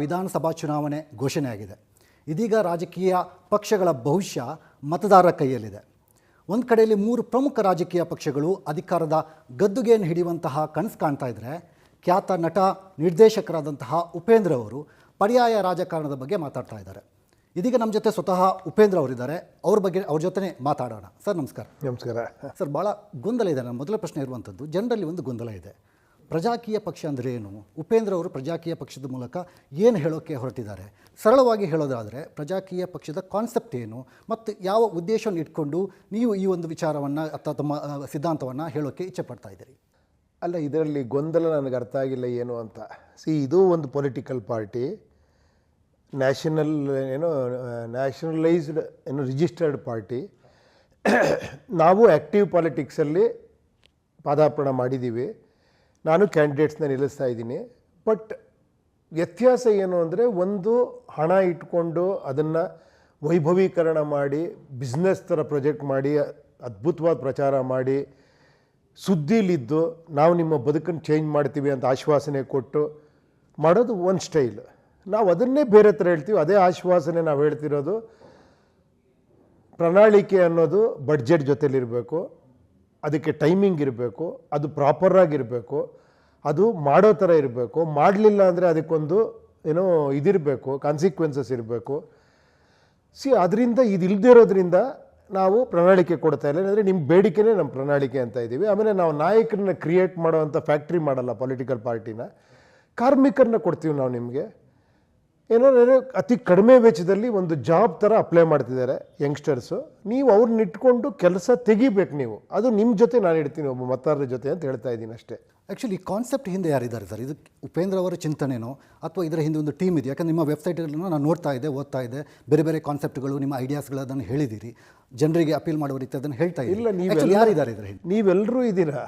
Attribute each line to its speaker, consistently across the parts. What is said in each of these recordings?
Speaker 1: ವಿಧಾನಸಭಾ ಚುನಾವಣೆ ಘೋಷಣೆಯಾಗಿದೆ. ಇದೀಗ ರಾಜಕೀಯ ಪಕ್ಷಗಳ ಭವಿಷ್ಯ ಮತದಾರರ ಕೈಯಲ್ಲಿದೆ. ಒಂದು ಕಡೆಯಲ್ಲಿ 3 ಪ್ರಮುಖ ರಾಜಕೀಯ ಪಕ್ಷಗಳು ಅಧಿಕಾರದ ಗದ್ದುಗೆಯನ್ನು ಹಿಡಿಯುವಂತಹ ಕನಸು ಕಾಣ್ತಾ ಇದ್ದರೆ, ಖ್ಯಾತ ನಟ ನಿರ್ದೇಶಕರಾದಂತಹ ಉಪೇಂದ್ರ ಅವರು ಪರ್ಯಾಯ ರಾಜಕಾರಣದ ಬಗ್ಗೆ ಮಾತಾಡ್ತಾ ಇದ್ದಾರೆ. ಇದೀಗ ನಮ್ಮ ಜೊತೆ ಸ್ವತಃ ಉಪೇಂದ್ರ ಅವರಿದ್ದಾರೆ. ಅವ್ರ ಜೊತೆ ಮಾತಾಡೋಣ. ಸರ್ ನಮಸ್ಕಾರ.
Speaker 2: ನಮಸ್ಕಾರ
Speaker 1: ಸರ್. ಭಾಳ ಗೊಂದಲ ಇದೆ. ನನ್ನ ಮೊದಲ ಪ್ರಶ್ನೆ ಇರುವಂಥದ್ದು, ಜನರಲ್ಲಿ ಒಂದು ಗೊಂದಲ ಇದೆ. ಪ್ರಜಾಕೀಯ ಪಕ್ಷ ಅಂದರೆ ಏನು? ಉಪೇಂದ್ರ ಅವರು ಪ್ರಜಾಕೀಯ ಪಕ್ಷದ ಮೂಲಕ ಏನು ಹೇಳೋಕ್ಕೆ ಹೊರಟಿದ್ದಾರೆ? ಸರಳವಾಗಿ ಹೇಳೋದಾದರೆ ಪ್ರಜಾಕೀಯ ಪಕ್ಷದ ಕಾನ್ಸೆಪ್ಟ್ ಏನು ಮತ್ತು ಯಾವ ಉದ್ದೇಶವನ್ನು ಇಟ್ಕೊಂಡು ನೀವು ಈ ಒಂದು ವಿಚಾರವನ್ನು ಅಥವಾ ತಮ್ಮ ಸಿದ್ಧಾಂತವನ್ನು ಹೇಳೋಕ್ಕೆ ಇಚ್ಛೆ ಪಡ್ತಾ ಇದ್ದೀರಿ?
Speaker 2: ಅಲ್ಲ, ಇದರಲ್ಲಿ ಗೊಂದಲ ನನಗೆ ಅರ್ಥ ಆಗಿಲ್ಲ ಏನು ಅಂತ. ಇದು ಒಂದು political party, nationalised registered party. ನಾವು ಆ್ಯಕ್ಟಿವ್ ಪಾಲಿಟಿಕ್ಸಲ್ಲಿ ಪಾದಾರ್ಪಣೆ ಮಾಡಿದ್ದೀವಿ. ನಾನು ಕ್ಯಾಂಡಿಡೇಟ್ಸ್ನ ನಿಲ್ಲಿಸ್ತಾ ಇದ್ದೀನಿ. ಬಟ್ ವ್ಯತ್ಯಾಸ ಏನು ಅಂದರೆ, ಒಂದು ಹಣ ಇಟ್ಕೊಂಡು ಅದನ್ನು ವೈಭವೀಕರಣ ಮಾಡಿ ಬಿಸ್ನೆಸ್ ಥರ ಪ್ರೊಜೆಕ್ಟ್ ಮಾಡಿ ಅದ್ಭುತವಾದ ಪ್ರಚಾರ ಮಾಡಿ ಸುದ್ದಿಲಿದ್ದು ನಾವು ನಿಮ್ಮ ಬದುಕನ್ನು ಚೇಂಜ್ ಮಾಡ್ತೀವಿ ಅಂತ ಆಶ್ವಾಸನೆ ಕೊಟ್ಟು ಮಾಡೋದು ಒಂದು ಸ್ಟೈಲ್. ನಾವು ಅದನ್ನೇ ಬೇರೆ ಥರ ಹೇಳ್ತೀವಿ. ಅದೇ ಆಶ್ವಾಸನೆ ನಾವು ಹೇಳ್ತಿರೋದು. ಪ್ರಣಾಳಿಕೆ ಅನ್ನೋದು ಬಡ್ಜೆಟ್ ಜೊತೆಲಿರಬೇಕು, ಅದಕ್ಕೆ ಟೈಮಿಂಗ್ ಇರಬೇಕು, ಅದು ಪ್ರಾಪರಾಗಿರಬೇಕು, ಅದು ಮಾಡೋ ಥರ ಇರಬೇಕು. ಮಾಡಲಿಲ್ಲ ಅಂದರೆ ಅದಕ್ಕೊಂದು ಇದಿರಬೇಕು, ಕಾನ್ಸಿಕ್ವೆನ್ಸಸ್ ಇರಬೇಕು. ಅದರಿಂದ ಇದು ಇಲ್ಲದೇ ಇರೋದ್ರಿಂದ ನಾವು ಪ್ರಣಾಳಿಕೆ ಕೊಡ್ತಾ ಇಲ್ಲ. ಅಂದರೆ ನಿಮ್ಮ ಬೇಡಿಕೆನೇ ನಮ್ಮ ಪ್ರಣಾಳಿಕೆ ಅಂತ ಇದ್ದೀವಿ. ಆಮೇಲೆ ನಾವು ನಾಯಕರನ್ನ ಕ್ರಿಯೇಟ್ ಮಾಡೋವಂಥ ಫ್ಯಾಕ್ಟ್ರಿ ಮಾಡಲ್ಲ, ಪೊಲಿಟಿಕಲ್ ಪಾರ್ಟಿನ. ಕಾರ್ಮಿಕರನ್ನ ಕೊಡ್ತೀವಿ ನಾವು ನಿಮಗೆ. ಏನಾದ್ರೆ ಅತಿ ಕಡಿಮೆ ವೆಚ್ಚದಲ್ಲಿ ಒಂದು ಜಾಬ್ ಥರ ಅಪ್ಲೈ ಮಾಡ್ತಿದ್ದಾರೆ ಯಂಗ್ಸ್ಟರ್ಸು. ನೀವು ಅವ್ರನ್ನ ಇಟ್ಕೊಂಡು ಕೆಲಸ ತೆಗಿಬೇಕು ನೀವು. ಅದು ನಿಮ್ಮ ಜೊತೆ ನಾನು ಇಡ್ತೀನಿ, ಒಬ್ಬ ಮತದಾರರ ಜೊತೆ ಅಂತ ಹೇಳ್ತಾ ಇದ್ದೀನಿ ಅಷ್ಟೇ.
Speaker 1: ಆ್ಯಕ್ಚುಲಿ ಈ ಕಾನ್ಸೆಪ್ಟ್ ಹಿಂದೆ ಯಾರಿದ್ದಾರೆ ಸರ್? ಇದು ಉಪೇಂದ್ರ ಅವರ ಚಿಂತನೆನೋ ಅಥವಾ ಇದರ ಹಿಂದೆ ಒಂದು ಟೀಮ್ ಇದೆ? ಯಾಕಂದರೆ ನಿಮ್ಮ ವೆಬ್ಸೈಟನ್ನು ನಾನು ನೋಡ್ತಾ ಇದ್ದೆ, ಓದ್ತಾ ಇದ್ದೆ. ಬೇರೆ ಬೇರೆ ಕಾನ್ಸೆಪ್ಟ್ಗಳು, ನಿಮ್ಮ ಐಡಿಯಾಸ್ಗಳು ಅದನ್ನು ಹೇಳಿದ್ದೀರಿ, ಜನರಿಗೆ ಅಪೀಲ್ ಮಾಡುವ ರೀತಿ ಅದನ್ನು ಹೇಳ್ತಾ ಇಲ್ಲ. ನೀವು ಯಾರಿದ್ದಾರೆ ಇದರ ಹಿಂದೆ?
Speaker 2: ನೀವೆಲ್ಲರೂ ಇದ್ದೀರಾ,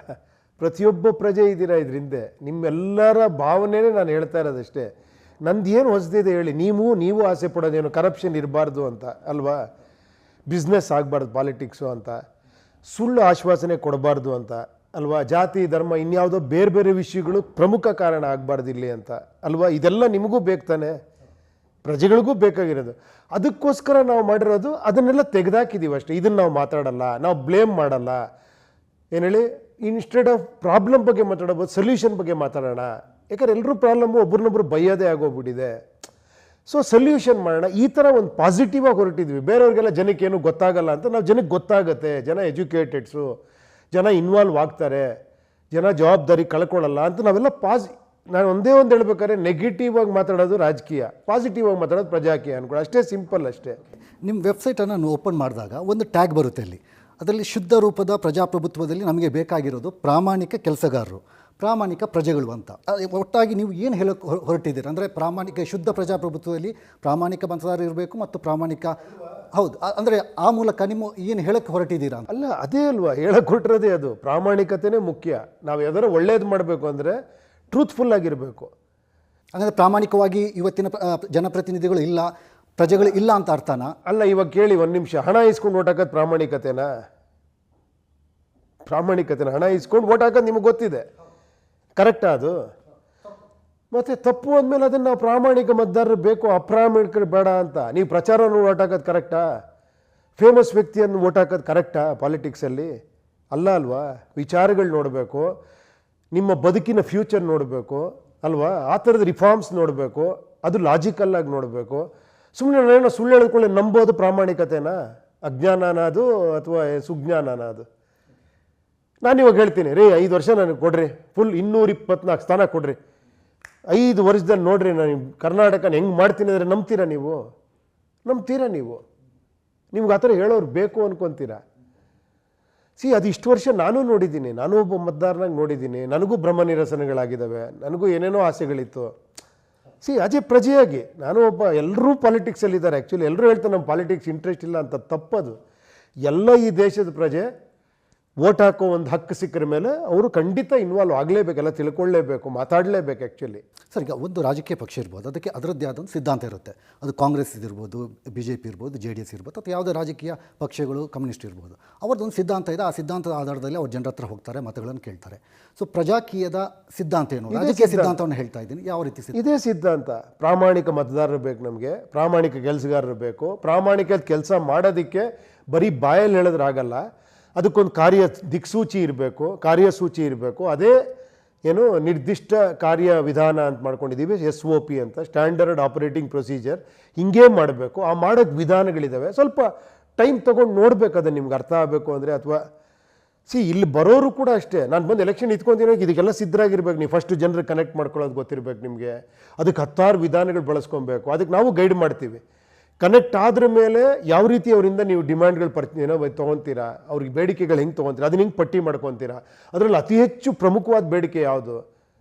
Speaker 2: ಪ್ರತಿಯೊಬ್ಬ ಪ್ರಜೆ ಇದ್ದೀರಾ ಇದ್ರ ಹಿಂದೆ. ನಿಮ್ಮೆಲ್ಲರ ಭಾವನೆನೇ ನಾನು ಹೇಳ್ತಾ ಇರೋದಷ್ಟೇ. ನಂದು ಏನು ಹೊಸದಿದೆ ಹೇಳಿ? ನೀವು ಆಸೆ ಪಡೋದೇನು? ಕರಪ್ಷನ್ ಇರಬಾರ್ದು ಅಂತ ಅಲ್ವಾ? ಬಿಸ್ನೆಸ್ ಆಗಬಾರ್ದು ಪಾಲಿಟಿಕ್ಸು ಅಂತ, ಸುಳ್ಳು ಆಶ್ವಾಸನೆ ಕೊಡಬಾರ್ದು ಅಂತ ಅಲ್ವಾ? ಜಾತಿ ಧರ್ಮ ಇನ್ಯಾವುದೋ ಬೇರೆ ಬೇರೆ ವಿಷಯಗಳು ಪ್ರಮುಖ ಕಾರಣ ಆಗಬಾರ್ದು ಇಲ್ಲಿ ಅಂತ ಅಲ್ವಾ? ಇದೆಲ್ಲ ನಿಮಗೂ ಬೇಕು ತಾನೆ, ಪ್ರಜೆಗಳಿಗೂ ಬೇಕಾಗಿರೋದು. ಅದಕ್ಕೋಸ್ಕರ ನಾವು ಮಾಡಿರೋದು ಅದನ್ನೆಲ್ಲ ತೆಗೆದಾಕಿದ್ದೀವಿ ಅಷ್ಟೇ. ಇದನ್ನು ನಾವು ಮಾತಾಡಲ್ಲ, ನಾವು ಬ್ಲೇಮ್ ಮಾಡಲ್ಲ. ಏನು ಹೇಳಿ, ಇನ್ಸ್ಟೆಡ್ ಆಫ್ ಪ್ರಾಬ್ಲಮ್ ಬಗ್ಗೆ ಮಾತಾಡೋದು ಸೊಲ್ಯೂಷನ್ ಬಗ್ಗೆ ಮಾತಾಡೋಣ. ಯಾಕಂದ್ರೆ ಎಲ್ಲರೂ ಪ್ರಾಬ್ಲಮ್ಮು ಒಬ್ರನ್ನೊಬ್ರು ಬೈಯೋದೇ ಆಗೋಗ್ಬಿಟ್ಟಿದೆ. ಸೊ ಸೊಲ್ಯೂಷನ್ ಮಾಡೋಣ, ಈ ಥರ ಒಂದು ಪಾಸಿಟಿವ್ ಆಗಿ ಹೊರಟಿದ್ವಿ. ಬೇರೆಯವ್ರಿಗೆಲ್ಲ ಜನಕ್ಕೆ ಏನು ಗೊತ್ತಾಗಲ್ಲ ಅಂತ, ನಾವು ಜನಕ್ಕೆ ಗೊತ್ತಾಗುತ್ತೆ. ಜನ ಎಜುಕೇಟೆಡ್ಸು, ಜನ ಇನ್ವಾಲ್ವ್ ಆಗ್ತಾರೆ, ಜನ ಜವಾಬ್ದಾರಿ ಕಳ್ಕೊಳ್ಳಲ್ಲ ಅಂತ ನಾವೆಲ್ಲ ನಾನು ಒಂದೇ ಒಂದು ಹೇಳ್ಬೇಕಾದ್ರೆ ನೆಗೆಟಿವ್ ಆಗಿ ಮಾತಾಡೋದು ರಾಜಕೀಯ, ಪಾಸಿಟಿವ್ ಆಗಿ ಮಾತಾಡೋದು ಪ್ರಜಾಕೀಯ ಅನ್ಕೊಳ್ಳಿ. ಅಷ್ಟೇ, ಸಿಂಪಲ್ ಅಷ್ಟೇ.
Speaker 1: ನಿಮ್ಮ ವೆಬ್ಸೈಟನ್ನು ನಾನು ಓಪನ್ ಮಾಡಿದಾಗ ಒಂದು ಟ್ಯಾಗ್ ಬರುತ್ತೆ ಅಲ್ಲಿ. ಅದರಲ್ಲಿ ಶುದ್ಧ ರೂಪದ ಪ್ರಜಾಪ್ರಭುತ್ವದಲ್ಲಿ ನಮಗೆ ಬೇಕಾಗಿರೋದು ಪ್ರಾಮಾಣಿಕ ಕೆಲಸಗಾರರು, ಪ್ರಾಮಾಣಿಕ ಪ್ರಜೆಗಳು ಅಂತ. ಒಟ್ಟಾಗಿ ನೀವು ಏನು ಹೇಳೋಕ್ಕೆ ಹೊರಟಿದ್ದೀರಿ ಅಂದರೆ, ಪ್ರಾಮಾಣಿಕ ಶುದ್ಧ ಪ್ರಜಾಪ್ರಭುತ್ವದಲ್ಲಿ ಪ್ರಾಮಾಣಿಕ ಮತದಾರರು ಇರಬೇಕು ಮತ್ತು ಪ್ರಾಮಾಣಿಕ, ಹೌದು, ಅಂದರೆ ಆ ಮೂಲಕ ನಿಮ್ಮ ಏನು ಹೇಳೋಕ್ಕೆ ಹೊರಟಿದ್ದೀರಾ?
Speaker 2: ಅಲ್ಲ, ಅದೇ ಅಲ್ವಾ ಹೇಳಕ್ಕೆ ಹೊರಟಿರೋದೇ. ಅದು ಪ್ರಾಮಾಣಿಕತೆನೇ ಮುಖ್ಯ. ನಾವು ಯಾವ್ದಾರು ಒಳ್ಳೇದು ಮಾಡಬೇಕು ಅಂದರೆ ಟ್ರೂತ್ಫುಲ್ ಆಗಿರಬೇಕು.
Speaker 1: ಹಾಗಾದರೆ ಪ್ರಾಮಾಣಿಕವಾಗಿ ಇವತ್ತಿನ ಜನಪ್ರತಿನಿಧಿಗಳು ಇಲ್ಲ, ಪ್ರಜೆಗಳು ಇಲ್ಲ ಅಂತ ಅರ್ಥನಾ?
Speaker 2: ಅಲ್ಲ, ಇವಾಗ ಕೇಳಿ ಒಂದು ನಿಮಿಷ. ಹಣ ಇಸ್ಕೊಂಡು ಓಟ್ ಹಾಕೋದು ಪ್ರಾಮಾಣಿಕತೆನಾ? ಹಣ ಇಸ್ಕೊಂಡು ಓಟ್ ಹಾಕೋದು ನಿಮಗೆ ಗೊತ್ತಿದೆ, ಕರೆಕ್ಟಾ? ಅದು ಮತ್ತೆ ತಪ್ಪು ಅಂದಮೇಲೆ ಅದನ್ನು ನಾವು ಪ್ರಾಮಾಣಿಕ ಮತದಾರರು ಬೇಕು, ಅಪ್ರಾಮಾಣಿಕರು ಬೇಡ ಅಂತ ನೀವು ಪ್ರಚಾರವನ್ನು ಓಟ್ ಹಾಕೋದು ಕರೆಕ್ಟಾ? ಫೇಮಸ್ ವ್ಯಕ್ತಿಯನ್ನು ಓಟ್ ಹಾಕೋದು ಕರೆಕ್ಟಾ ಪಾಲಿಟಿಕ್ಸಲ್ಲಿ? ಅಲ್ಲ ಅಲ್ವಾ? ವಿಚಾರಗಳು ನೋಡಬೇಕು, ನಿಮ್ಮ ಬದುಕಿನ ಫ್ಯೂಚರ್ ನೋಡಬೇಕು ಅಲ್ವಾ? ಆ ಥರದ ರಿಫಾರ್ಮ್ಸ್ ನೋಡಬೇಕು, ಅದು ಲಾಜಿಕಲ್ಲಾಗಿ ನೋಡಬೇಕು. ಸುಮ್ಮನೆ ಸುಳ್ಳು ಹೇಳ್ಕೊಳ್ಳಿ ನಂಬೋದು ಪ್ರಾಮಾಣಿಕತೆನಾ? ಅಜ್ಞಾನನ ಅದು ಅಥವಾ ಸುಜ್ಞಾನನ ಅದು? ನಾನು ಇವಾಗ ಹೇಳ್ತೀನಿ, ರೀ 5 ವರ್ಷ ನನಗೆ ಕೊಡ್ರಿ, ಫುಲ್ 224 ಸ್ಥಾನ ಕೊಡ್ರಿ, 5 ವರ್ಷದಲ್ಲಿ ನೋಡ್ರಿ ನಾನು ಕರ್ನಾಟಕನ ಹೆಂಗೆ ಮಾಡ್ತೀನಿ ಅಂದರೆ ನಂಬ್ತೀರಾ ನೀವು? ನಿಮ್ಗೆ ಆ ಥರ ಹೇಳೋರು ಬೇಕು ಅನ್ಕೊತೀರಾ? ಅದು ಇಷ್ಟು ವರ್ಷ ನಾನು ನೋಡಿದ್ದೀನಿ, ನಾನು ಒಬ್ಬ ಮತದಾರನಾಗಿ ನೋಡಿದ್ದೀನಿ. ನನಗೂ ಭ್ರಮ ನಿರಸನಗಳಾಗಿದ್ದಾವೆ, ನನಗೂ ಏನೇನೋ ಆಸೆಗಳಿತ್ತು. ಅದೇ ಪ್ರಜೆಯಾಗಿ ನಾನು ಒಬ್ಬ, ಎಲ್ಲರೂ ಪಾಲಿಟಿಕ್ಸಲ್ಲಿದ್ದಾರೆ. ಆ್ಯಕ್ಚುಲಿ ಎಲ್ಲರೂ ಹೇಳ್ತಾರೆ ನಮ್ಮ ಪಾಲಿಟಿಕ್ಸ್ ಇಂಟ್ರೆಸ್ಟ್ ಇಲ್ಲ ಅಂತ. ತಪ್ಪದು. ಎಲ್ಲ ಈ ದೇಶದ ಪ್ರಜೆ ವೋಟ್ ಹಾಕೋ ಒಂದು ಹಕ್ಕು ಸಿಕ್ಕರ ಮೇಲೆ ಅವರು ಖಂಡಿತ ಇನ್ವಾಲ್ವ್ ಆಗಲೇಬೇಕೆಲ್ಲ ತಿಳ್ಕೊಳ್ಳೇಬೇಕು, ಮಾತಾಡಲೇಬೇಕು ಆ್ಯಕ್ಚುಲಿ.
Speaker 1: ಸರ್, ಈಗ ಒಂದು ರಾಜಕೀಯ ಪಕ್ಷ ಇರ್ಬೋದು, ಅದಕ್ಕೆ ಅದರದ್ದೇ ಆದ ಒಂದು ಸಿದ್ಧಾಂತ ಇರುತ್ತೆ. ಅದು ಕಾಂಗ್ರೆಸ್ ಇರ್ಬೋದು, BJP ಇರ್ಬೋದು, JDS ಇರ್ಬೋದು, ಅಥವಾ ಯಾವುದೇ ರಾಜಕೀಯ ಪಕ್ಷಗಳು, ಕಮ್ಯುನಿಸ್ಟ್ ಇರ್ಬೋದು. ಅವ್ರದ್ದೊಂದು ಸಿದ್ಧಾಂತ ಇದೆ. ಆ ಸಿದ್ಧಾಂತದ ಆಧಾರದಲ್ಲಿ ಅವ್ರ ಜನರ ಹತ್ರ ಹೋಗ್ತಾರೆ, ಮತಗಳನ್ನು ಕೇಳ್ತಾರೆ. ಸೊ ಪ್ರಜಾಕೀಯದ ಸಿದ್ಧಾಂತ ಏನು? ರಾಜಕೀಯ ಸಿದ್ಧಾಂತವನ್ನು ಹೇಳ್ತಾ ಇದ್ದೀನಿ. ಯಾವ ರೀತಿ
Speaker 2: ಇದೇ ಸಿದ್ಧಾಂತ. ಪ್ರಾಮಾಣಿಕ ಮತದಾರರು ಬೇಕು ನಮಗೆ, ಪ್ರಾಮಾಣಿಕ ಕೆಲಸಗಾರರು ಬೇಕು. ಪ್ರಾಮಾಣಿಕ ಕೆಲಸ ಮಾಡೋದಕ್ಕೆ ಬರೀ ಬಾಯಲ್ಲಿ ಹೇಳಿದ್ರೆ ಆಗಲ್ಲ. ಅದಕ್ಕೊಂದು ದಿಕ್ಸೂಚಿ ಇರಬೇಕು, ಕಾರ್ಯಸೂಚಿ ಇರಬೇಕು. ಅದೇ ಏನು ನಿರ್ದಿಷ್ಟ ಕಾರ್ಯವಿಧಾನ ಅಂತ ಮಾಡ್ಕೊಂಡಿದ್ದೀವಿ, SOP ಅಂತ, ಸ್ಟ್ಯಾಂಡರ್ಡ್ ಆಪರೇಟಿಂಗ್ ಪ್ರೊಸೀಜರ್. ಹಿಂಗೇ ಮಾಡಬೇಕು. ಆ ಮಾಡೋಕ್ಕೆ ವಿಧಾನಗಳಿದ್ದಾವೆ. ಸ್ವಲ್ಪ ಟೈಮ್ ತೊಗೊಂಡು ನೋಡ್ಬೇಕು, ಅದನ್ನು ನಿಮ್ಗೆ ಅರ್ಥ ಆಗಬೇಕು ಅಂದರೆ. ಅಥವಾ ಇಲ್ಲಿ ಬರೋರು ಕೂಡ ಅಷ್ಟೇ. ನಾನು ಬಂದು ಎಲೆಕ್ಷನ್ ಇಟ್ಕೊಂತೀನಿ, ಇದಕ್ಕೆಲ್ಲ ಸಿದ್ಧರಾಗಿರ್ಬೇಕು. ನೀವು ಫಸ್ಟ್ ಜನರಿಗೆ ಕನೆಕ್ಟ್ ಮಾಡ್ಕೊಳ್ಳೋದು ಗೊತ್ತಿರಬೇಕು ನಿಮಗೆ. ಅದಕ್ಕೆ 10 ವಿಧಾನಗಳು ಬಳಸ್ಕೊಬೇಕು. ಅದಕ್ಕೆ ನಾವು ಗೈಡ್ ಮಾಡ್ತೀವಿ. ಕನೆಕ್ಟ್ ಆದ್ರ ಮೇಲೆ ಯಾವ ರೀತಿ ಅವರಿಂದ ನೀವು ಡಿಮ್ಯಾಂಡ್ಗಳು ತೊಗೊತೀರಾ, ಅವ್ರಿಗೆ ಬೇಡಿಕೆಗಳು ಹೆಂಗೆ ತೊಗೊತೀರಾ, ಅದನ್ನ ಹಿಂಗೆ ಪಟ್ಟಿ ಮಾಡ್ಕೊತೀರಾ, ಅದರಲ್ಲಿ ಅತಿ ಹೆಚ್ಚು ಪ್ರಮುಖವಾದ ಬೇಡಿಕೆ ಯಾವುದು,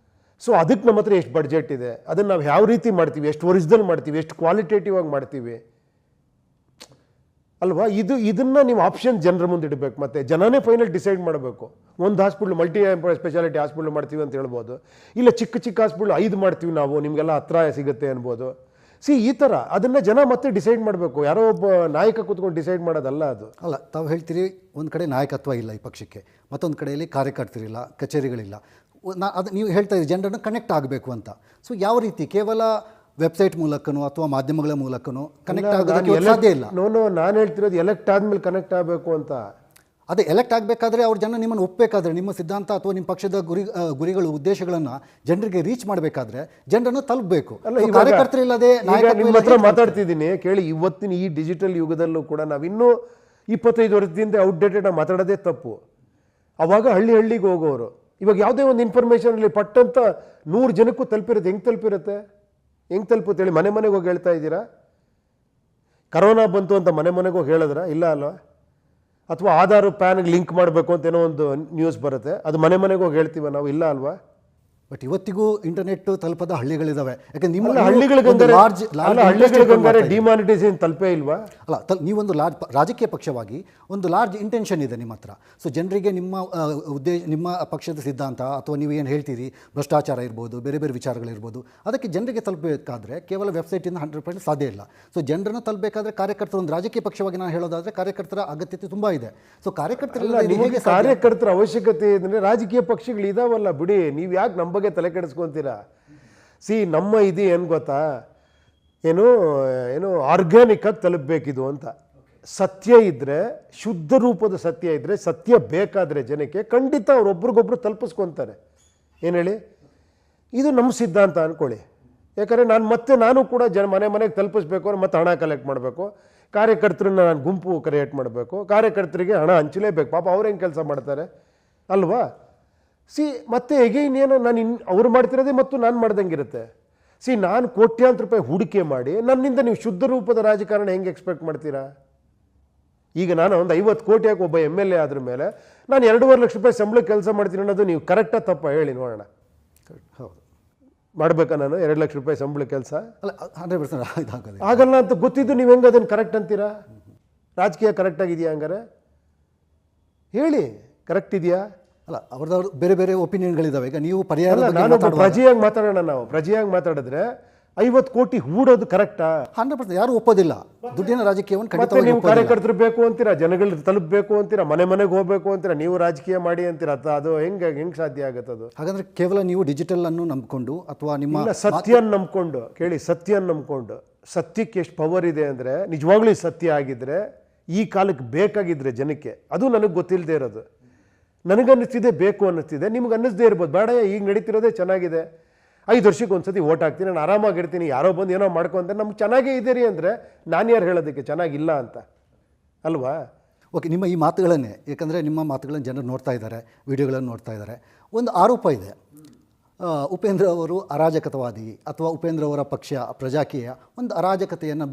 Speaker 2: ಸೊ ಅದಕ್ಕೆ ನಮ್ಮ ಹತ್ರ ಎಷ್ಟು ಬಡ್ಜೆಟ್ ಇದೆ, ಅದನ್ನು ನಾವು ಯಾವ ರೀತಿ ಮಾಡ್ತೀವಿ, ಎಷ್ಟು ಒರಿಜಿನಲ್ ಮಾಡ್ತೀವಿ, ಎಷ್ಟು ಕ್ವಾಲಿಟೇಟಿವ್ ಆಗಿ ಮಾಡ್ತೀವಿ ಅಲ್ವಾ. ಇದನ್ನು ನೀವು ಆಪ್ಷನ್ ಜನರ ಮುಂದೆ ಇಡಬೇಕು. ಮತ್ತು ಜನನೇ ಫೈನಲ್ ಡಿಸೈಡ್ ಮಾಡಬೇಕು. ಒಂದು ಹಾಸ್ಪಿಟ್ಲ್ ಮಲ್ಟಿ ಸ್ಪೆಷಾಲಿಟಿ ಹಾಸ್ಪಿಟ್ಲ್ ಮಾಡ್ತೀವಿ ಅಂತ ಹೇಳ್ಬೋದು, ಇಲ್ಲ ಚಿಕ್ಕ ಹಾಸ್ಪಿಟ್ಲ್ 5 ಮಾಡ್ತೀವಿ ನಾವು, ನಿಮಗೆಲ್ಲ ಹತ್ರ ಸಿಗುತ್ತೆ ಅನ್ಬೋದು. ಈ ಥರ ಅದನ್ನು ಜನ ಮತ್ತೆ ಡಿಸೈಡ್ ಮಾಡಬೇಕು. ಯಾರೋ ಒಬ್ಬ ನಾಯಕ ಕೂತ್ಕೊಂಡು ಡಿಸೈಡ್ ಮಾಡೋದಲ್ಲ ಅದು.
Speaker 1: ಅಲ್ಲ, ತಾವು ಹೇಳ್ತೀರಿ ಒಂದು ಕಡೆ ನಾಯಕತ್ವ ಇಲ್ಲ ಈ ಪಕ್ಷಕ್ಕೆ, ಮತ್ತೊಂದು ಕಡೆಯಲ್ಲಿ ಕಾರ್ಯಕರ್ತರಿಲ್ಲ, ಕಚೇರಿಗಳಿಲ್ಲ. ಅದು ನೀವು ಹೇಳ್ತಾ ಇದ್ದೀರಿ ಜನರನ್ನು ಕನೆಕ್ಟ್ ಆಗಬೇಕು ಅಂತ. ಸೊ ಯಾವ ರೀತಿ? ಕೇವಲ ವೆಬ್ಸೈಟ್ ಮೂಲಕನೋ ಅಥವಾ ಮಾಧ್ಯಮಗಳ ಮೂಲಕನೋ ಕನೆಕ್ಟ್ ಆಗೋದಕ್ಕೆ ಸಾಧ್ಯ ಇಲ್ಲ.
Speaker 2: ನಾನು ಹೇಳ್ತಿರೋದು ಎಲೆಕ್ಟ್ ಆದ್ಮೇಲೆ ಕನೆಕ್ಟ್ ಆಗಬೇಕು ಅಂತ.
Speaker 1: ಅದೇ ಎಲೆಕ್ಟ್ ಆಗಬೇಕಾದ್ರೆ ಅವ್ರ ಜನ ನಿಮ್ಮನ್ನು ಒಪ್ಪಬೇಕಾದ್ರೆ, ನಿಮ್ಮ ಸಿದ್ಧಾಂತ ಅಥವಾ ನಿಮ್ಮ ಪಕ್ಷದ ಗುರಿಗಳು, ಉದ್ದೇಶಗಳನ್ನು ಜನರಿಗೆ ರೀಚ್ ಮಾಡಬೇಕಾದ್ರೆ ಜನರನ್ನು ತಲುಪಬೇಕು. ಕಾರ್ಯಕರ್ತರಿಲ್ಲದೆ
Speaker 2: ನಿಮ್ಮ ಹತ್ರ ಮಾತಾಡ್ತಿದ್ದೀನಿ ಕೇಳಿ. ಇವತ್ತಿನ ಈ ಡಿಜಿಟಲ್ ಯುಗದಲ್ಲೂ ಕೂಡ ನಾವಿನ್ನೂ 25 ವರ್ಷದಿಂದ ಔಟ್ಡೇಟೆಡ್ ಮಾತಾಡೋದೇ ತಪ್ಪು. ಅವಾಗ ಹಳ್ಳಿಗೆ ಹೋಗೋರು. ಇವಾಗ ಯಾವುದೇ ಒಂದು ಇನ್ಫಾರ್ಮೇಷನ್ ಅಲ್ಲಿ ಪಟ್ಟಂತ 100 ಜನಕ್ಕೂ ತಲುಪಿರುತ್ತೆ. ಹೆಂಗೆ ತಲುಪುತ್ತೆ ಹೇಳಿ? ಮನೆಗೆ ಹೋಗಿ ಹೇಳ್ತಾ ಇದ್ದೀರಾ? ಕರೋನಾ ಬಂತು ಅಂತ ಮನೆಗೆ ಹೋಗಿ ಹೇಳಿದ್ರ? ಇಲ್ಲ ಅಲ್ವಾ? ಅಥವಾ ಆಧಾರ್ ಪ್ಯಾನ್ಗೆ ಲಿಂಕ್ ಮಾಡಬೇಕು ಅಂತ ಏನೋ ಒಂದು ನ್ಯೂಸ್ ಬರುತ್ತೆ, ಅದು ಮನೆಗೆ ಹೋಗಿ ಹೇಳ್ತೀವ ನಾವು? ಇಲ್ಲ ಅಲ್ವಾ?
Speaker 1: ಬಟ್ ಇವತ್ತಿಗೂ ಇಂಟರ್ನೆಟ್ ತಲುಪದ ಹಳ್ಳಿಗಳಿದಾವೆ. ಯಾಕಂದ್ರೆ ನಿಮ್ಮ
Speaker 2: ಹಳ್ಳಿಗಳಿಗಂಗಾರೆ ಡಿಮಾನಿಟೈಸೇಷನ್ ತಲುಪೇ ಇಲ್ವಾ?
Speaker 1: ಅಲ್ಲ, ನೀವೊಂದು ರಾಜಕೀಯ ಪಕ್ಷವಾಗಿ ಒಂದು ಲಾರ್ಜ್ ಇಂಟೆನ್ಷನ್ ಇದೆ ನಿಮ್ಮ ಹತ್ರ. ಸೊ ಜನರಿಗೆ ನಿಮ್ಮ ಪಕ್ಷದ ಸಿದ್ಧಾಂತ ಅಥವಾ ನೀವು ಏನು ಹೇಳ್ತೀರಿ, ಭ್ರಷ್ಟಾಚಾರ ಇರ್ಬೋದು, ಬೇರೆ ಬೇರೆ ವಿಚಾರಗಳಿರ್ಬೋದು, ಅದಕ್ಕೆ ಜನರಿಗೆ ತಲುಪಬೇಕಾದ್ರೆ ಕೇವಲ ವೆಬ್ಸೈಟಿಂದ 100% ಸಾಧ್ಯ ಇಲ್ಲ. ಸೊ ಜನರನ್ನು ತಲುಪಬೇಕಾದ್ರೆ ಕಾರ್ಯಕರ್ತರು, ಒಂದು ರಾಜಕೀಯ ಪಕ್ಷವಾಗಿ ನಾನು ಹೇಳೋದಾದರೆ ಕಾರ್ಯಕರ್ತರ ಅಗತ್ಯತೆ ತುಂಬ ಇದೆ. ಸೊ
Speaker 2: ಕಾರ್ಯಕರ್ತರ ಅವಶ್ಯಕತೆ ಇದ್ರೆ ರಾಜಕೀಯ ಪಕ್ಷಗಳು ಇದಾವಲ್ಲ ಬಿಡಿ. ನೀವು ಯಾಕೆ ನಮ್ಮ ಬಗ್ಗೆ ತಲೆ ಕೆಡಿಸ್ಕೊಂತೀರಾ? ನಮ್ಮ ಇದು ಏನು ಗೊತ್ತಾ, ಏನು ಆರ್ಗ್ಯಾನಿಕ್ ಆಗಿ ತಲುಪಬೇಕಿದು ಅಂತ. ಸತ್ಯ ಇದ್ದರೆ, ಶುದ್ಧ ರೂಪದ ಸತ್ಯ ಇದ್ದರೆ, ಸತ್ಯ ಬೇಕಾದರೆ ಜನಕ್ಕೆ ಖಂಡಿತ ಅವ್ರೊಬ್ರಿಗೊಬ್ರು ತಲುಪಿಸ್ಕೊತಾರೆ. ಏನು ಹೇಳಿ? ಇದು ನಮ್ಮ ಸಿದ್ಧಾಂತ ಅಂದ್ಕೊಳ್ಳಿ. ಯಾಕಂದರೆ ನಾನು ಕೂಡ ಮನೆಗೆ ತಲುಪಿಸ್ಬೇಕು ಅಂದ್ರೆ ಮತ್ತೆ ಹಣ ಕಲೆಕ್ಟ್ ಮಾಡಬೇಕು. ಕಾರ್ಯಕರ್ತರನ್ನ ನಾನು ಗುಂಪು ಕ್ರಿಯೇಟ್ ಮಾಡಬೇಕು. ಕಾರ್ಯಕರ್ತರಿಗೆ ಹಣ ಹಂಚಲೇಬೇಕು. ಪಾಪ ಅವ್ರು ಹೆಂಗೆ ಕೆಲಸ ಮಾಡ್ತಾರೆ ಅಲ್ವಾ? ಮತ್ತೆ ಎಗೈನ್ ಏನೋ ಅವ್ರು ಮಾಡ್ತಿರೋದೇ ಮತ್ತು ನಾನು ಮಾಡ್ದಂಗಿರುತ್ತೆ. ನಾನು ಕೋಟ್ಯಾಂತರ ರೂಪಾಯಿ ಹೂಡಿಕೆ ಮಾಡಿ ನನ್ನಿಂದ ನೀವು ಶುದ್ಧ ರೂಪದ ರಾಜಕಾರಣ ಹೆಂಗೆ ಎಕ್ಸ್ಪೆಕ್ಟ್ ಮಾಡ್ತೀರಾ? ಈಗ ನಾನು ಒಂದು 50 ಕೋಟಿ ಹಾಕಿ ಒಬ್ಬ MLA ಆದ್ರ ಮೇಲೆ ನಾನು 2.5 ಲಕ್ಷ ರೂಪಾಯಿ ಸಂಬಳಕ್ಕೆ ಕೆಲಸ ಮಾಡ್ತೀನಿ ಅನ್ನೋದು ನೀವು ಕರೆಕ್ಟಾ ತಪ್ಪ ಹೇಳಿ ನೋಡೋಣ.
Speaker 1: ಹೌದು,
Speaker 2: ಮಾಡ್ಬೇಕಾ ನಾನು 2 ಲಕ್ಷ ರೂಪಾಯಿ ಸಂಬಳ ಕೆಲಸ?
Speaker 1: ಅಲ್ಲ, 100%
Speaker 2: ಆಗಲ್ಲ ಅಂತ ಗೊತ್ತಿದ್ದು ನೀವು ಹೆಂಗೆ ಅದನ್ನು ಕರೆಕ್ಟ್ ಅಂತೀರಾ? ರಾಜಕೀಯ ಕರೆಕ್ಟ್ ಆಗಿದೆಯಾ? ಹಂಗಾರೆ ಹೇಳಿ, ಕರೆಕ್ಟ್ ಇದೆಯಾ?
Speaker 1: ಅಲ್ಲ, ಅವ್ರದ್ದು ಬೇರೆ ಬೇರೆ ಒಪಿನಿಯನ್ಗಳಿದ್ದಾವೆ. ಈಗ ನೀವು ಪರ್ಯಾಯ
Speaker 2: ಪ್ರಜೆಯಾಗಿ ಮಾತಾಡೋಣ. ನಾವು ಪ್ರಜೆಯಾಗಿ ಮಾತಾಡಿದ್ರೆ 50 ಕೋಟಿ ಹೂಡೋದು ಕರೆಕ್ಟಾ?
Speaker 1: 100% ಯಾರು ಒಪ್ಪೋದಿಲ್ಲ. ದುಡ್ಡಿನ ರಾಜಕೀಯವನ್ನು
Speaker 2: ಮತ್ತೆ ನೀವು ಕಾರ್ಯಕರ್ತರು ಬೇಕು ಅಂತೀರಾ, ಜನಗಳು ತಲುಪಬೇಕು ಅಂತೀರಾ, ಮನೆಗೆ ಹೋಗ್ಬೇಕು ಅಂತೀರಾ, ನೀವು ರಾಜಕೀಯ ಮಾಡಿ ಅಂತೀರಾ. ಅದು ಹೆಂಗೆ ಸಾಧ್ಯ ಆಗುತ್ತೆ ಅದು?
Speaker 1: ಹಾಗಾದ್ರೆ ಕೇವಲ ನೀವು ಡಿಜಿಟಲ್ ಅನ್ನು ನಂಬಿಕೊಂಡು ಅಥವಾ ನಿಮ್ಮ
Speaker 2: ಸತ್ಯ ನಂಬ್ಕೊಂಡು ಕೇಳಿ, ಸತ್ಯ ನಂಬ್ಕೊಂಡು, ಸತ್ಯಕ್ಕೆ ಎಷ್ಟು ಪವರ್ ಇದೆ ಅಂದರೆ, ನಿಜವಾಗ್ಲೂ ಸತ್ಯ ಆಗಿದ್ರೆ ಈ ಕಾಲಕ್ಕೆ ಬೇಕಾಗಿದ್ರೆ ಜನಕ್ಕೆ, ಅದು ನನಗೆ ಗೊತ್ತಿಲ್ಲದೆ ಇರೋದು. ನನಗನ್ನಿಸ್ತಿದೆ, ಬೇಕು ಅನ್ನಿಸ್ತಿದೆ, ನಿಮ್ಗೆ ಅನ್ನಿಸ್ದೇ ಇರ್ಬೋದು. ಬೇಡ, ಈಗ ನಡೀತಿರೋದೇ ಚೆನ್ನಾಗಿದೆ, 5 ವರ್ಷಕ್ಕೆ ಒಂದ್ಸತಿ ಓಟ್ ಹಾಕ್ತೀನಿ, ನಾನು ಆರಾಮಾಗಿರ್ತೀನಿ, ಯಾರೋ ಬಂದು ಏನೋ ಮಾಡ್ಕೊಂತ ನಮ್ಗೆ ಚೆನ್ನಾಗೇ ಇದೀರಿ ಅಂದರೆ ನಾನು ಯಾರು ಹೇಳೋದಕ್ಕೆ ಚೆನ್ನಾಗಿಲ್ಲ ಅಂತ ಅಲ್ವಾ?
Speaker 1: ಓಕೆ, ನಿಮ್ಮ ಈ ಮಾತುಗಳನ್ನೇ, ಯಾಕಂದರೆ ನಿಮ್ಮ ಮಾತುಗಳನ್ನು ಜನರು ನೋಡ್ತಾ ಇದ್ದಾರೆ, ವಿಡಿಯೋಗಳನ್ನು ನೋಡ್ತಾ ಇದ್ದಾರೆ. ಒಂದು ಆರೋಪ ಇದೆ, ಉಪೇಂದ್ರ ಅವರು ಅರಾಜಕತಾವಾದಿ ಅಥವಾ ಉಪೇಂದ್ರ ಅವರ ಪಕ್ಷ ಪ್ರಜಾಕೀಯ ಒಂದು ಅರಾಜಕತೆಯನ್ನು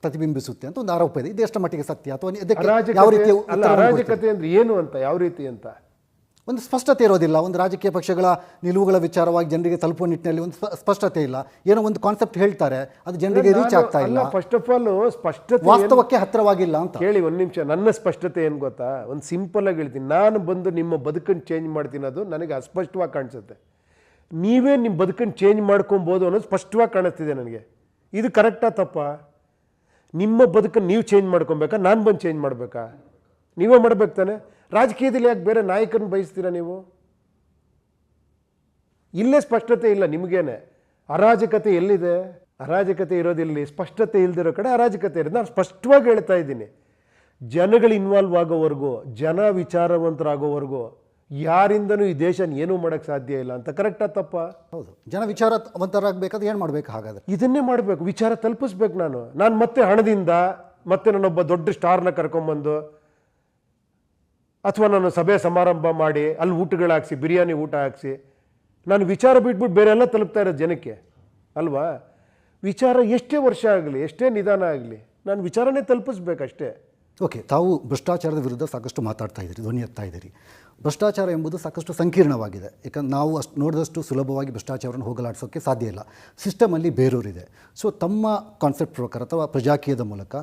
Speaker 1: ಪ್ರತಿಬಿಂಬಿಸುತ್ತೆ ಅಂತ ಒಂದು ಆರೋಪ ಇದೆ. ಇದು ಎಷ್ಟು ಮಟ್ಟಿಗೆ ಸತ್ಯ ಅಥವಾ ಯಾವ ರೀತಿ?
Speaker 2: ಅರಾಜಕತೆ ಅಂದ್ರೆ ಏನು ಅಂತ, ಯಾವ ರೀತಿ ಅಂತ?
Speaker 1: ಒಂದು ಸ್ಪಷ್ಟತೆ ಇರೋದಿಲ್ಲ. ಒಂದು ರಾಜಕೀಯ ಪಕ್ಷಗಳ ನಿಲುವುಗಳ ವಿಚಾರವಾಗಿ ಜನರಿಗೆ ತಲುಪುವ ನಿಟ್ಟಿನಲ್ಲಿ ಒಂದು ಸ್ಪಷ್ಟತೆ ಇಲ್ಲ. ಏನೋ ಒಂದು ಕಾನ್ಸೆಪ್ಟ್ ಹೇಳ್ತಾರೆ, ಅದು ಜನರಿಗೆ ರೀಚ್ ಆಗ್ತಾ ಇಲ್ಲ.
Speaker 2: ಫಸ್ಟ್ ಆಫ್ ಆಲ್ ಸ್ಪಷ್ಟತೆ
Speaker 1: ವಾಸ್ತವಕ್ಕೆ ಹತ್ತಿರವಾಗಿಲ್ಲ ಅಂತ.
Speaker 2: ಕೇಳಿ ಒಂದು ನಿಮಿಷ, ನನ್ನ ಸ್ಪಷ್ಟತೆ ಏನು ಗೊತ್ತಾ, ಒಂದು ಸಿಂಪಲ್ ಆಗಿ ಹೇಳ್ತೀನಿ. ನಾನು ಬಂದು ನಿಮ್ಮ ಬದುಕನ್ನು ಚೇಂಜ್ ಮಾಡ್ತೀನಿ, ಅದು ನನಗೆ ಅಸ್ಪಷ್ಟವಾಗಿ ಕಾಣಿಸುತ್ತೆ. ನೀವೇ ನಿಮ್ಮ ಬದುಕನ್ನು ಚೇಂಜ್ ಮಾಡ್ಕೊಬೋದು ಅನ್ನೋದು ಸ್ಪಷ್ಟವಾಗಿ ಕಾಣಿಸ್ತಿದೆ ನನಗೆ. ಇದು ಕರೆಕ್ಟಾ ತಪ್ಪಾ? ನಿಮ್ಮ ಬದುಕನ್ನು ನೀವು ಚೇಂಜ್ ಮಾಡ್ಕೊಬೇಕಾ, ನಾನು ಬಂದು ಚೇಂಜ್ ಮಾಡಬೇಕಾ? ನೀವೇ ಮಾಡ್ಬೇಕು ತಾನೆ. ರಾಜಕೀಯದಲ್ಲಿ ಯಾಕೆ ಬೇರೆ ನಾಯಕರನ್ನು ಬಯಸ್ತೀರಾ ನೀವು? ಇಲ್ಲೇ ಸ್ಪಷ್ಟತೆ ಇಲ್ಲ ನಿಮಗೇನೆ. ಅರಾಜಕತೆ ಎಲ್ಲಿದೆ? ಅರಾಜಕತೆ ಇರೋದಿಲ್ಲಿ. ಸ್ಪಷ್ಟತೆ ಇಲ್ದಿರೋ ಕಡೆ ಅರಾಜಕತೆ ಇರೋದು. ನಾನು ಸ್ಪಷ್ಟವಾಗಿ ಹೇಳ್ತಾ ಇದ್ದೀನಿ, ಜನಗಳು ಇನ್ವಾಲ್ವ್ ಆಗೋವರೆಗೂ, ಜನ ವಿಚಾರವಂತರಾಗೋವರೆಗೂ ಯಾರಿಂದನೂ ಈ ದೇಶನ ಏನೂ ಮಾಡೋಕ್ಕೆ ಸಾಧ್ಯ ಇಲ್ಲ ಅಂತ. ಕರೆಕ್ಟಾ ತಪ್ಪಾ?
Speaker 1: ಹೌದು. ಜನ ವಿಚಾರವಂತರಾಗಬೇಕಾದ್ರೆ ಏನು ಮಾಡಬೇಕು ಹಾಗಾದ್ರೆ?
Speaker 2: ಇದನ್ನೇ ಮಾಡಬೇಕು, ವಿಚಾರ ತಲುಪಿಸ್ಬೇಕು. ನಾನು ಮತ್ತೆ ಹಣದಿಂದ ಮತ್ತೆ ನಾನೊಬ್ಬ ದೊಡ್ಡ ಸ್ಟಾರ್ನ ಕರ್ಕೊಂಬಂದು ಅಥವಾ ನಾನು ಸಭೆ ಸಮಾರಂಭ ಮಾಡಿ ಅಲ್ಲಿ ಊಟಗಳು ಹಾಕ್ಸಿ, ಬಿರಿಯಾನಿ ಊಟ ಹಾಕ್ಸಿ, ನಾನು ವಿಚಾರ ಬಿಟ್ಬಿಟ್ಟು ಬೇರೆ ಎಲ್ಲ ತಲುಪ್ತಾ ಇರೋದು ಜನಕ್ಕೆ ಅಲ್ವಾ? ವಿಚಾರ ಎಷ್ಟೇ ವರ್ಷ ಆಗಲಿ, ಎಷ್ಟೇ ನಿಧಾನ ಆಗಲಿ, ನಾನು ವಿಚಾರನೇ ತಲುಪಿಸ್ಬೇಕಷ್ಟೇ.
Speaker 1: ಓಕೆ, ತಾವು ಭ್ರಷ್ಟಾಚಾರದ ವಿರುದ್ಧ ಸಾಕಷ್ಟು ಮಾತಾಡ್ತಾ ಇದ್ದೀರಿ, ಧ್ವನಿ ಎತ್ತಾ ಇದ್ದೀರಿ. ಭ್ರಷ್ಟಾಚಾರ ಎಂಬುದು ಸಾಕಷ್ಟು ಸಂಕೀರ್ಣವಾಗಿದೆ. ಯಾಕಂದ್ರೆ ನಾವು ಅಷ್ಟು ನೋಡಿದಷ್ಟು ಸುಲಭವಾಗಿ ಭ್ರಷ್ಟಾಚಾರವನ್ನು ಹೋಗಲಾಡಿಸೋಕ್ಕೆ ಸಾಧ್ಯ ಇಲ್ಲ. ಸಿಸ್ಟಮಲ್ಲಿ ಬೇರೂರಿದೆ. ಸೊ ತಮ್ಮ ಕಾನ್ಸೆಪ್ಟ್ ಪ್ರಕಾರ ಅಥವಾ ಪ್ರಜಾಕೀಯದ ಮೂಲಕ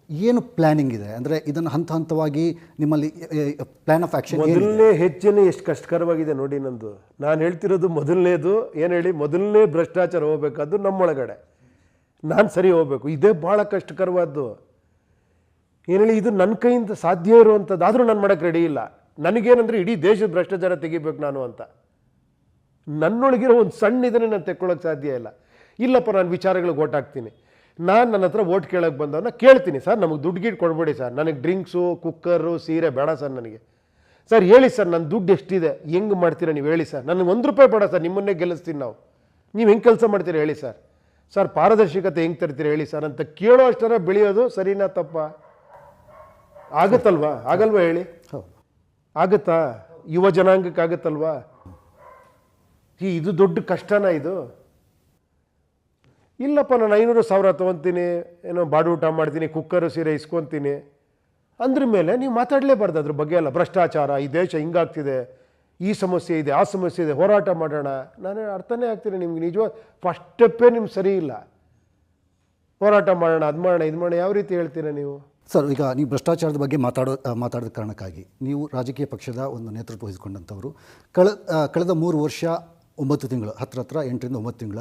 Speaker 1: ಏನು ಪ್ಲ್ಯಾನಿಂಗ್ ಇದೆ? ಅಂದರೆ ಇದನ್ನು ಹಂತ ಹಂತವಾಗಿ ನಿಮ್ಮಲ್ಲಿ ಪ್ಲ್ಯಾನ್ ಆಫ್ ಆ್ಯಕ್ಷನ್
Speaker 2: ಮೊದಲನೇ ಹೆಜ್ಜೆನೇ ಎಷ್ಟು ಕಷ್ಟಕರವಾಗಿದೆ ನೋಡಿ ನಂದು. ನಾನು ಹೇಳ್ತಿರೋದು ಮೊದಲನೇದು ಏನು ಹೇಳಿ, ಮೊದಲನೇ ಭ್ರಷ್ಟಾಚಾರ ಹೋಗ್ಬೇಕಾದ್ದು ನಮ್ಮೊಳಗಡೆ ನಾನು ಸರಿ ಹೋಗಬೇಕು. ಇದೇ ಭಾಳ ಕಷ್ಟಕರವಾದ್ದು. ಏನು ಹೇಳಿ, ಇದು ನನ್ನ ಕೈಯಿಂದ ಸಾಧ್ಯ ಇರುವಂಥದ್ದು, ಆದರೂ ನಾನು ಮಾಡೋಕ್ಕೆ ರೆಡಿ ಇಲ್ಲ. ನನಗೇನಂದರೆ ಇಡೀ ದೇಶದ ಭ್ರಷ್ಟಾಚಾರ ತೆಗಿಬೇಕು ನಾನು ಅಂತ. ನನ್ನೊಳಗಿರೋ ಒಂದು ಸಣ್ಣ ಇದನ್ನೇ ನಾನು ತೆಕ್ಕೊಳ್ಳೋಕೆ ಸಾಧ್ಯ ಇಲ್ಲ. ಇಲ್ಲಪ್ಪ, ನಾನು ವಿಚಾರಗಳಿಗೆ ಓಟ್ ಹಾಕ್ತೀನಿ. ನನ್ನ ಹತ್ರ ಓಟ್ ಕೇಳೋಕ್ಕೆ ಬಂದವನ್ನ ಕೇಳ್ತೀನಿ, ಸರ್ ನಮಗೆ ದುಡ್ಡು ಗಿಟ್ಟು ಕೊಡ್ಬೇಡಿ ಸರ್, ನನಗೆ ಡ್ರಿಂಕ್ಸು, ಕುಕ್ಕರು, ಸೀರೆ ಬೇಡ ಸರ್ ನನಗೆ. ಸರ್ ಹೇಳಿ ಸರ್, ನನ್ನ ದುಡ್ಡು ಎಷ್ಟಿದೆ, ಹೆಂಗೆ ಮಾಡ್ತೀರಾ ನೀವು ಹೇಳಿ ಸರ್, ನನಗೆ ₹1 ಬೇಡ ಸರ್, ನಿಮ್ಮನ್ನೇ ಗೆಲ್ಲಿಸ್ತೀನಿ ನಾವು, ನೀವು ಹೆಂಗೆ ಕೆಲಸ ಮಾಡ್ತೀರಾ ಹೇಳಿ ಸರ್, ಸರ್ ಪಾರದರ್ಶಕತೆ ಹೆಂಗೆ ತರ್ತೀರಾ ಹೇಳಿ ಸರ್ ಅಂತ ಕೇಳೋ ಅಷ್ಟರ ಬೆಳೆಯೋದು ಸರಿನಾ ತಪ್ಪಾ? ಆಗುತ್ತಲ್ವಾ? ಆಗಲ್ವಾ ಹೇಳಿ? ಆಗುತ್ತಾ? ಯುವ ಜನಾಂಗಕ್ಕೆ ಆಗುತ್ತಲ್ವಾ? ಇದು ದೊಡ್ಡ ಕಷ್ಟನಾ ಇದು? ಇಲ್ಲಪ್ಪ, ನಾನು 500,000 ತೊಗೊತೀನಿ, ಏನೋ ಬಾಡೂಟ ಮಾಡ್ತೀನಿ, ಕುಕ್ಕರು ಸೀರೆ ಇಸ್ಕೊತೀನಿ ಅಂದ್ರ ಮೇಲೆ ನೀವು ಮಾತಾಡಲೇಬಾರ್ದು ಅದ್ರ ಬಗ್ಗೆ ಎಲ್ಲ. ಭ್ರಷ್ಟಾಚಾರ, ಈ ದೇಶ ಹಿಂಗಾಗ್ತಿದೆ, ಈ ಸಮಸ್ಯೆ ಇದೆ, ಆ ಸಮಸ್ಯೆ ಇದೆ, ಹೋರಾಟ ಮಾಡೋಣ. ನಾನು ಅರ್ಥನೇ ಆಗ್ತೀನಿ ನಿಮ್ಗೆ. ನಿಜವಾಗ ಫಸ್ಟ್ ಸ್ಟೆಪ್ಪೇ ನಿಮ್ಗೆ ಸರಿ ಇಲ್ಲ. ಹೋರಾಟ ಮಾಡೋಣ, ಅದು ಮಾಡೋಣ, ಇದು ಮಾಡೋಣ, ಯಾವ ರೀತಿ ಹೇಳ್ತೀರಾ ನೀವು?
Speaker 1: ಸರ್, ಈಗ ನೀವು ಭ್ರಷ್ಟಾಚಾರದ ಬಗ್ಗೆ ಮಾತಾಡೋದ ಕಾರಣಕ್ಕಾಗಿ ನೀವು ರಾಜಕೀಯ ಪಕ್ಷದ ಒಂದು ನೇತೃತ್ವ ವಹಿಸಿಕೊಂಡಂಥವರು. ಕಳೆದ 3 ವರ್ಷ 9 ತಿಂಗಳು, ಹತ್ರ 8ರಿಂದ 9 ತಿಂಗಳ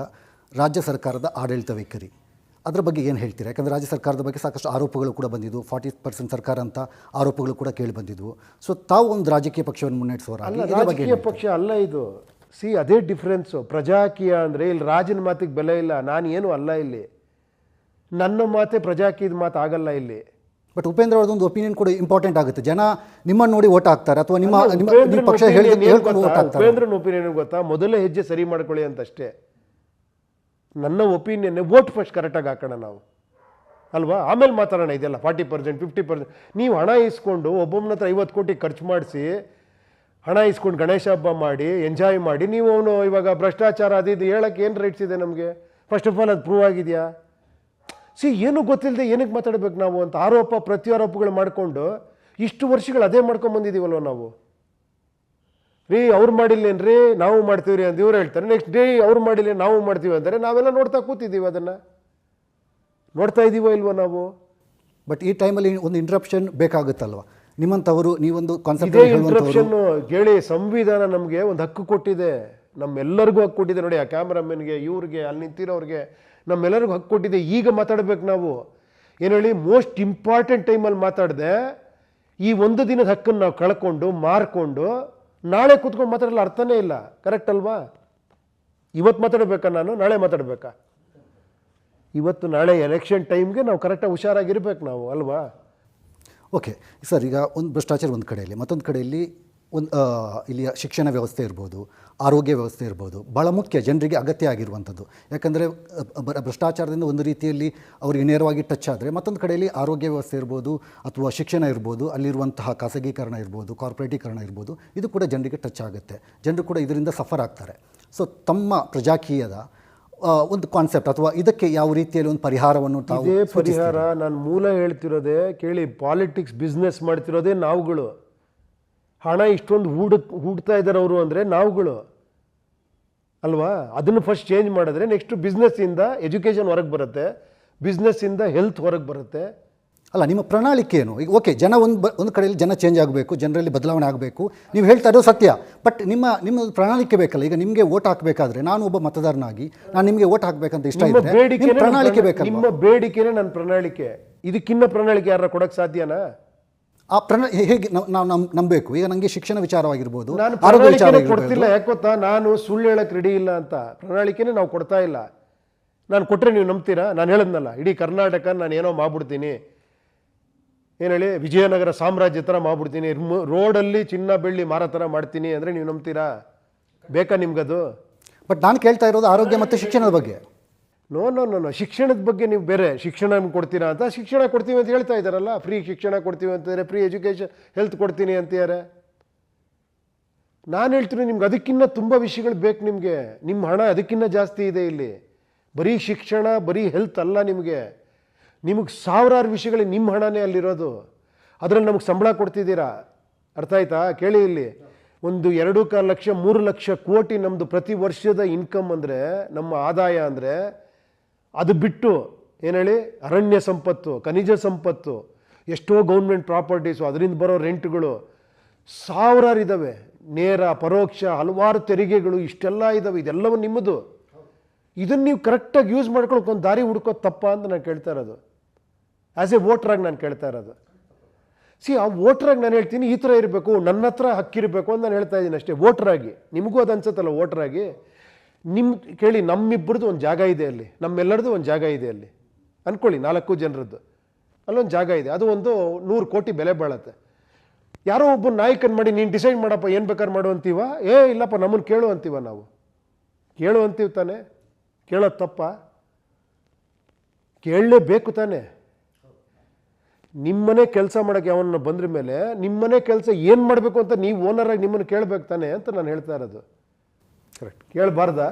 Speaker 1: ರಾಜ್ಯ ಸರ್ಕಾರದ ಆಡಳಿತ ವೈಖರಿ, ಅದರ ಬಗ್ಗೆ ಏನು ಹೇಳ್ತೀರಾ? ಯಾಕಂದರೆ ರಾಜ್ಯ ಸರ್ಕಾರದ ಬಗ್ಗೆ ಸಾಕಷ್ಟು ಆರೋಪಗಳು ಕೂಡ ಬಂದಿದ್ವು. 40% ಸರ್ಕಾರ ಅಂತ ಆರೋಪಗಳು ಕೂಡ ಕೇಳಿ ಬಂದಿದ್ವು. ಸೊ ತಾವು ಒಂದು ರಾಜಕೀಯ ಪಕ್ಷವನ್ನು ಮುನ್ನಡೆಸುವವರ
Speaker 2: ರಾಜಕೀಯ ಪಕ್ಷ ಅಲ್ಲ ಇದು. ಅದೇ ಡಿಫ್ರೆನ್ಸು. ಪ್ರಜಾಕೀಯ ಅಂದರೆ ಇಲ್ಲಿ ರಾಜನ ಮಾತಿಗೆ ಬೆಲೆ ಇಲ್ಲ. ನಾನು ಏನು ಅಲ್ಲ ಇಲ್ಲಿ. ನನ್ನ ಮಾತೆ ಪ್ರಜಾಕೀಯದ ಮಾತು ಆಗಲ್ಲ ಇಲ್ಲಿ.
Speaker 1: ಬಟ್ ಉಪೇಂದ್ರ ಅವ್ರದ್ದೊಂದು ಒಪಿನಿಯನ್ ಕೂಡ ಇಂಪಾರ್ಟೆಂಟ್ ಆಗುತ್ತೆ. ಜನ ನಿಮ್ಮನ್ನು ನೋಡಿ ಓಟ್ ಹಾಕ್ತಾರೆ ಅಥವಾ ನಿಮ್ಮ ಪಕ್ಷ ಹೇಳ್ಕೊಂಡು ಓಟ್ ಹಾಕ್ತಾರೆ.
Speaker 2: ಉಪೇಂದ್ರನ ಒಪಿನಿಯನ್ ಗೊತ್ತಾ? ಮೊದಲೇ ಹೆಜ್ಜೆ ಸರಿ ಮಾಡ್ಕೊಳ್ಳಿ ಅಂತಷ್ಟೇ. ನನ್ನ ಒಪಿನಿಯನ್ ವೋಟ್ ಫಸ್ಟ್ ಕರೆಕ್ಟಾಗಿ ಹಾಕೋಣ ನಾವು ಅಲ್ವಾ? ಆಮೇಲೆ ಮಾತಾಡೋಣ ಇದೆಲ್ಲ 40%, 50%. ನೀವು ಹಣ ಇಸ್ಕೊಂಡು ಒಬ್ಬೊಬ್ಬನ ಹತ್ರ 50 ಕೋಟಿ ಖರ್ಚು ಮಾಡಿಸಿ, ಹಣ ಇಸ್ಕೊಂಡು ಗಣೇಶ ಹಬ್ಬ ಮಾಡಿ ಎಂಜಾಯ್ ಮಾಡಿ, ನೀವು ಅವನು ಇವಾಗ ಭ್ರಷ್ಟಾಚಾರ ಅದು ಇದು ಹೇಳೋಕ್ಕೆ ಏನು ರೈಟ್ಸ್ ಇದೆ ನಮಗೆ? ಫಸ್ಟ್ ಆಫ್ ಆಲ್ ಅದು ಪ್ರೂವ್ ಆಗಿದೆಯಾ? ಏನು ಗೊತ್ತಿಲ್ಲದೆ ಏನಕ್ಕೆ ಮಾತಾಡ್ಬೇಕು ನಾವು ಅಂತ ಆರೋಪ ಪ್ರತ್ಯಾರೋಪಗಳು ಮಾಡಿಕೊಂಡು ಇಷ್ಟು ವರ್ಷಗಳು ಅದೇ ಮಾಡ್ಕೊಂಬಂದಿದ್ದೀವಲ್ವ ನಾವು. ರೀ ಅವ್ರು ಮಾಡಿಲ್ಲೇನ್ರಿ ನಾವು ಮಾಡ್ತೀವಿ ರೀ ಅಂತ ಇವ್ರು ಹೇಳ್ತಾರೆ. ನೆಕ್ಸ್ಟ್ ಡೇ ಅವ್ರು ಮಾಡಿಲ್ಲ ನಾವು ಮಾಡ್ತೀವಿ ಅಂದರೆ ನಾವೆಲ್ಲ ನೋಡ್ತಾ ಕೂತಿದ್ದೀವಿ. ಅದನ್ನು ನೋಡ್ತಾ ಇದ್ದೀವೋ ಇಲ್ವೋ ನಾವು?
Speaker 1: ಬಟ್ ಈ ಟೈಮಲ್ಲಿ ಒಂದು ಇಂಟ್ರಪ್ಷನ್ ಬೇಕಾಗುತ್ತಲ್ವ ನಿಮ್ಮಂಥವರು? ನೀವೊಂದು ಕಾನ್ಸೆಪ್ಟ್
Speaker 2: ಇಂಟ್ರಪ್ಷನ್ ಕೇಳಿ. ಸಂವಿಧಾನ ನಮಗೆ ಒಂದು ಹಕ್ಕು ಕೊಟ್ಟಿದೆ, ನಮ್ಮೆಲ್ಲರಿಗೂ ಹಕ್ಕು ಕೊಟ್ಟಿದೆ ನೋಡಿ. ಆ ಕ್ಯಾಮ್ರಾಮನ್ಗೆ, ಇವ್ರಿಗೆ, ಅಲ್ಲಿ ನಿಂತಿರೋರಿಗೆ, ನಮ್ಮೆಲ್ಲರಿಗೂ ಹಕ್ಕು ಕೊಟ್ಟಿದೆ. ಈಗ ಮಾತಾಡ್ಬೇಕು ನಾವು. ಏನು ಹೇಳಿ, ಮೋಸ್ಟ್ ಇಂಪಾರ್ಟೆಂಟ್ ಟೈಮಲ್ಲಿ ಮಾತಾಡದೆ ಈ ಒಂದು ದಿನದ ಹಕ್ಕನ್ನು ನಾವು ಕಳ್ಕೊಂಡು ಮಾರ್ಕೊಂಡು ನಾಳೆ ಕೂತ್ಕೊಂಡು ಮಾತಾಡಲ್ಲ, ಅರ್ಥನೇ ಇಲ್ಲ. ಕರೆಕ್ಟ್ ಅಲ್ವಾ? ಇವತ್ತು ಮಾತಾಡಬೇಕಾ ನಾನು, ನಾಳೆ ಮಾತಾಡಬೇಕಾ? ಇವತ್ತು ನಾಳೆ ಎಲೆಕ್ಷನ್ ಟೈಮ್ಗೆ ನಾವು ಕರೆಕ್ಟಾಗಿ ಹುಷಾರಾಗಿರ್ಬೇಕು ನಾವು ಅಲ್ವಾ?
Speaker 1: ಓಕೆ ಸರ್, ಈಗ ಒಂದು ಭ್ರಷ್ಟಾಚಾರ ಒಂದು ಕಡೆಯಲ್ಲಿ, ಮತ್ತೊಂದು ಕಡೆಯಲ್ಲಿ ಇಲ್ಲಿಯ ಶಿಕ್ಷಣ ವ್ಯವಸ್ಥೆ ಇರ್ಬೋದು, ಆರೋಗ್ಯ ವ್ಯವಸ್ಥೆ ಇರ್ಬೋದು, ಭಾಳ ಮುಖ್ಯ ಜನರಿಗೆ ಅಗತ್ಯ ಆಗಿರುವಂಥದ್ದು. ಯಾಕಂದರೆ ಭ್ರಷ್ಟಾಚಾರದಿಂದ ಒಂದು ರೀತಿಯಲ್ಲಿ ಅವರಿಗೆ ನೇರವಾಗಿ ಟಚ್ ಆದರೆ, ಮತ್ತೊಂದು ಕಡೆಯಲ್ಲಿ ಆರೋಗ್ಯ ವ್ಯವಸ್ಥೆ ಇರ್ಬೋದು ಅಥವಾ ಶಿಕ್ಷಣ ಇರ್ಬೋದು, ಅಲ್ಲಿರುವಂತಹ ಖಾಸಗೀಕರಣ ಇರ್ಬೋದು, ಕಾರ್ಪೊರೇಟೀಕರಣ ಇರ್ಬೋದು, ಇದು ಕೂಡ ಜನರಿಗೆ ಟಚ್ ಆಗುತ್ತೆ. ಜನರು ಕೂಡ ಇದರಿಂದ ಸಫರ್ ಆಗ್ತಾರೆ. ಸೊ ತಮ್ಮ ಪ್ರಜಾಕೀಯದ ಒಂದು ಕಾನ್ಸೆಪ್ಟ್ ಅಥವಾ ಇದಕ್ಕೆ ಯಾವ ರೀತಿಯಲ್ಲಿ ಒಂದು ಪರಿಹಾರವನ್ನು ತಾವು?
Speaker 2: ಇದೇ ಪರಿಹಾರ ನಾನು ಮೂಲ ಹೇಳ್ತಿರೋದೇ ಕೇಳಿ. ಪಾಲಿಟಿಕ್ಸ್ ಬಿಸ್ನೆಸ್ ಮಾಡ್ತಿರೋದೇ ನಾವುಗಳು. ಹಣ ಇಷ್ಟೊಂದು ಹೂಡ್ತಾ ಇದ್ದಾರೆ ಅವರು ಅಂದರೆ ನಾವುಗಳು ಅಲ್ವಾ? ಅದನ್ನು ಫಸ್ಟ್ ಚೇಂಜ್ ಮಾಡಿದ್ರೆ ನೆಕ್ಸ್ಟ್ ಬಿಸ್ನೆಸ್ಸಿಂದ ಎಜುಕೇಷನ್ ಹೊರಗೆ ಬರುತ್ತೆ, ಬಿಸ್ನೆಸ್ಸಿಂದ ಹೆಲ್ತ್ ಹೊರಗೆ ಬರುತ್ತೆ.
Speaker 1: ಅಲ್ಲ, ನಿಮ್ಮ ಪ್ರಣಾಳಿಕೆ ಏನು? ಈಗ ಓಕೆ, ಜನ ಒಂದು ಕಡೆಯಲ್ಲಿ ಜನ ಚೇಂಜ್ ಆಗಬೇಕು, ಜನರಲ್ಲಿ ಬದಲಾವಣೆ ಆಗಬೇಕು, ನೀವು ಹೇಳ್ತಾ ಇರೋದು ಸತ್ಯ. ಬಟ್ ನಿಮ್ಮ ಪ್ರಣಾಳಿಕೆ ಬೇಕಲ್ಲ. ಈಗ ನಿಮಗೆ ಓಟ್ ಹಾಕಬೇಕಾದ್ರೆ, ನಾನು ಒಬ್ಬ ಮತದಾರನಾಗಿ ನಾನು ನಿಮಗೆ ಓಟ್ ಹಾಕಬೇಕಂತ ಇಷ್ಟ ಇದೆ, ಪ್ರಣಾಳಿಕೆ ಬೇಕಲ್ಲ?
Speaker 2: ನಿಮ್ಮ ಬೇಡಿಕೆನೇ ನನ್ನ ಪ್ರಣಾಳಿಕೆ. ಇದಕ್ಕಿನ್ನ ಪ್ರಣಾಳಿಕೆ ಯಾರ ಕೊಡಕ್ಕೆ ಸಾಧ್ಯನಾ?
Speaker 1: ಆ ಹೇಗೆ ನಾವು ನಂಬಬೇಕು? ಈಗ ನನಗೆ ಶಿಕ್ಷಣ ವಿಚಾರವಾಗಿರ್ಬೋದು,
Speaker 2: ನಾನು
Speaker 1: ಆರೋಗ್ಯ ವಿಚಾರ
Speaker 2: ಕೊಡ್ತಿಲ್ಲ. ಯಾಕೆ ಗೊತ್ತಾ? ನಾನು ಸುಳ್ಳು ಹೇಳಕ್ಕೆ ರೆಡಿ ಇಲ್ಲ ಅಂತ. ಪ್ರಣಾಳಿಕೆನೇ ನಾವು ಕೊಡ್ತಾ ಇಲ್ಲ. ನಾನು ಕೊಟ್ಟರೆ ನೀವು ನಂಬ್ತೀರಾ? ನಾನು ಹೇಳಿದ್ನಲ್ಲ, ಇಡೀ ಕರ್ನಾಟಕ ನಾನು ಏನೋ ಮಾಡ್ಬಿಡ್ತೀನಿ, ಏನು ಹೇಳಿ, ವಿಜಯನಗರ ಸಾಮ್ರಾಜ್ಯ ಥರ ಮಾಡ್ಬಿಡ್ತೀನಿ, ರೋಡಲ್ಲಿ ಚಿನ್ನ ಬೆಳ್ಳಿ ಮಾರೋ ಥರ ಮಾಡ್ತೀನಿ ಅಂದರೆ ನೀವು ನಂಬ್ತೀರಾ? ಬೇಕಾ ನಿಮ್ಗದು?
Speaker 1: ಬಟ್ ನಾನು ಕೇಳ್ತಾ ಇರೋದು ಆರೋಗ್ಯ ಮತ್ತು ಶಿಕ್ಷಣದ ಬಗ್ಗೆ.
Speaker 2: ನೋ ನೋ ನೋ ನೋ ಶಿಕ್ಷಣದ ಬಗ್ಗೆ ನೀವು ಬೇರೆ ಶಿಕ್ಷಣ ಕೊಡ್ತೀರಾ ಅಂತ. ಶಿಕ್ಷಣ ಕೊಡ್ತೀವಿ ಅಂತ ಹೇಳ್ತಾ ಇದ್ದಾರಲ್ಲ, ಫ್ರೀ ಶಿಕ್ಷಣ ಕೊಡ್ತೀವಿ ಅಂತಿದ್ದಾರೆ, ಫ್ರೀ ಎಜುಕೇಷನ್ ಹೆಲ್ತ್ ಕೊಡ್ತೀನಿ ಅಂತಿದ್ದಾರೆ. ನಾನು ಹೇಳ್ತೀನಿ ನಿಮ್ಗೆ ಅದಕ್ಕಿಂತ ತುಂಬ ವಿಷಯಗಳು ಬೇಕು. ನಿಮ್ಮ ಹಣ ಅದಕ್ಕಿಂತ ಜಾಸ್ತಿ ಇದೆ ಇಲ್ಲಿ. ಬರೀ ಶಿಕ್ಷಣ, ಬರೀ ಹೆಲ್ತ್ ಅಲ್ಲ, ನಿಮಗೆ ಸಾವಿರಾರು ವಿಷಯಗಳು. ನಿಮ್ಮ ಹಣನೇ ಅಲ್ಲಿರೋದು. ಅದರಲ್ಲಿ ನಮಗೆ ಸಂಬಳ ಕೊಡ್ತಿದ್ದೀರಾ. ಅರ್ಥ ಆಯ್ತಾ? ಕೇಳಿ, ಇಲ್ಲಿ ಒಂದು 2.25 ಲಕ್ಷ 3 ಲಕ್ಷ ಕೋಟಿ ನಮ್ಮದು ಪ್ರತಿ ವರ್ಷದ ಇನ್ಕಮ್ ಅಂದರೆ, ನಮ್ಮ ಆದಾಯ ಅಂದರೆ, ಅದು ಬಿಟ್ಟು ಏನು ಹೇಳಿ, ಅರಣ್ಯ ಸಂಪತ್ತು, ಖನಿಜ ಸಂಪತ್ತು, ಎಷ್ಟೋ ಗೌರ್ಮೆಂಟ್ ಪ್ರಾಪರ್ಟೀಸು, ಅದರಿಂದ ಬರೋ ರೆಂಟ್ಗಳು ಸಾವಿರಾರು ಇದ್ದಾವೆ. ನೇರ ಪರೋಕ್ಷ ಹಲವಾರು ತೆರಿಗೆಗಳು ಇಷ್ಟೆಲ್ಲ ಇದ್ದಾವೆ. ಇದೆಲ್ಲವೂ ನಿಮ್ಮದು. ಇದನ್ನು ನೀವು ಕರೆಕ್ಟಾಗಿ ಯೂಸ್ ಮಾಡ್ಕೊಳಕ್ಕೆ ಒಂದು ದಾರಿ ಹುಡ್ಕೋದು ತಪ್ಪ ಅಂತ ನಾನು ಕೇಳ್ತಾ ಇರೋದು. ಆ್ಯಸ್ ಎ ವೋಟ್ರಾಗಿ ನಾನು ಕೇಳ್ತಾ ಇರೋದು. ಆ ವೋಟ್ರಾಗಿ ನಾನು ಹೇಳ್ತೀನಿ, ಈ ಥರ ಇರಬೇಕು, ನನ್ನ ಹತ್ರ ಹಕ್ಕಿರಬೇಕು ಅಂತ ನಾನು ಹೇಳ್ತಾ ಇದ್ದೀನಿ ಅಷ್ಟೇ. ವೋಟ್ರಾಗಿ ನಿಮಗೂ ಅದು ಅನ್ಸುತ್ತಲ್ಲ. ವೋಟ್ರಾಗಿ ಕೇಳಿ, ನಮ್ಮಿಬ್ಬರದ್ದು ಒಂದು ಜಾಗ ಇದೆ ಅಲ್ಲಿ, ನಮ್ಮೆಲ್ಲರದು ಒಂದು ಜಾಗ ಇದೆ ಅಲ್ಲಿ ಅಂದ್ಕೊಳ್ಳಿ. 4 ಜನರದ್ದು ಅಲ್ಲೊಂದು ಜಾಗ ಇದೆ. ಅದು ಒಂದು 100 ಕೋಟಿ ಬೆಲೆ ಬಾಳತ್ತೆ. ಯಾರೋ ಒಬ್ಬ ನಾಯಕನ ಮಾಡಿ ನೀನು ಡಿಸೈಡ್ ಮಾಡಪ್ಪ, ಏನು ಬೇಕಾದ್ರೆ ಮಾಡು ಅಂತೀವ? ಇಲ್ಲಪ್ಪ, ನಮ್ಮನ್ನು ಕೇಳು ಅಂತೀವ. ನಾವು ಕೇಳು ಅಂತೀವಿ ತಾನೆ? ಕೇಳೋದು ತಪ್ಪ? ಕೇಳಲೇಬೇಕು ತಾನೆ? ನಿಮ್ಮನೆ ಕೆಲಸ ಮಾಡೋಕ್ಕೆ ಯಾವನ್ನ ಬಂದ್ರ ಮೇಲೆ ನಿಮ್ಮನೆ ಕೆಲಸ ಏನು ಮಾಡಬೇಕು ಅಂತ ನೀವು ಓನರಾಗಿ ನಿಮ್ಮನ್ನು ಕೇಳಬೇಕು ತಾನೆ ಅಂತ ನಾನು ಹೇಳ್ತಾ ಇರೋದು. ಕರೆಕ್ಟ್, ಕೇಳಬಾರ್ದಾ?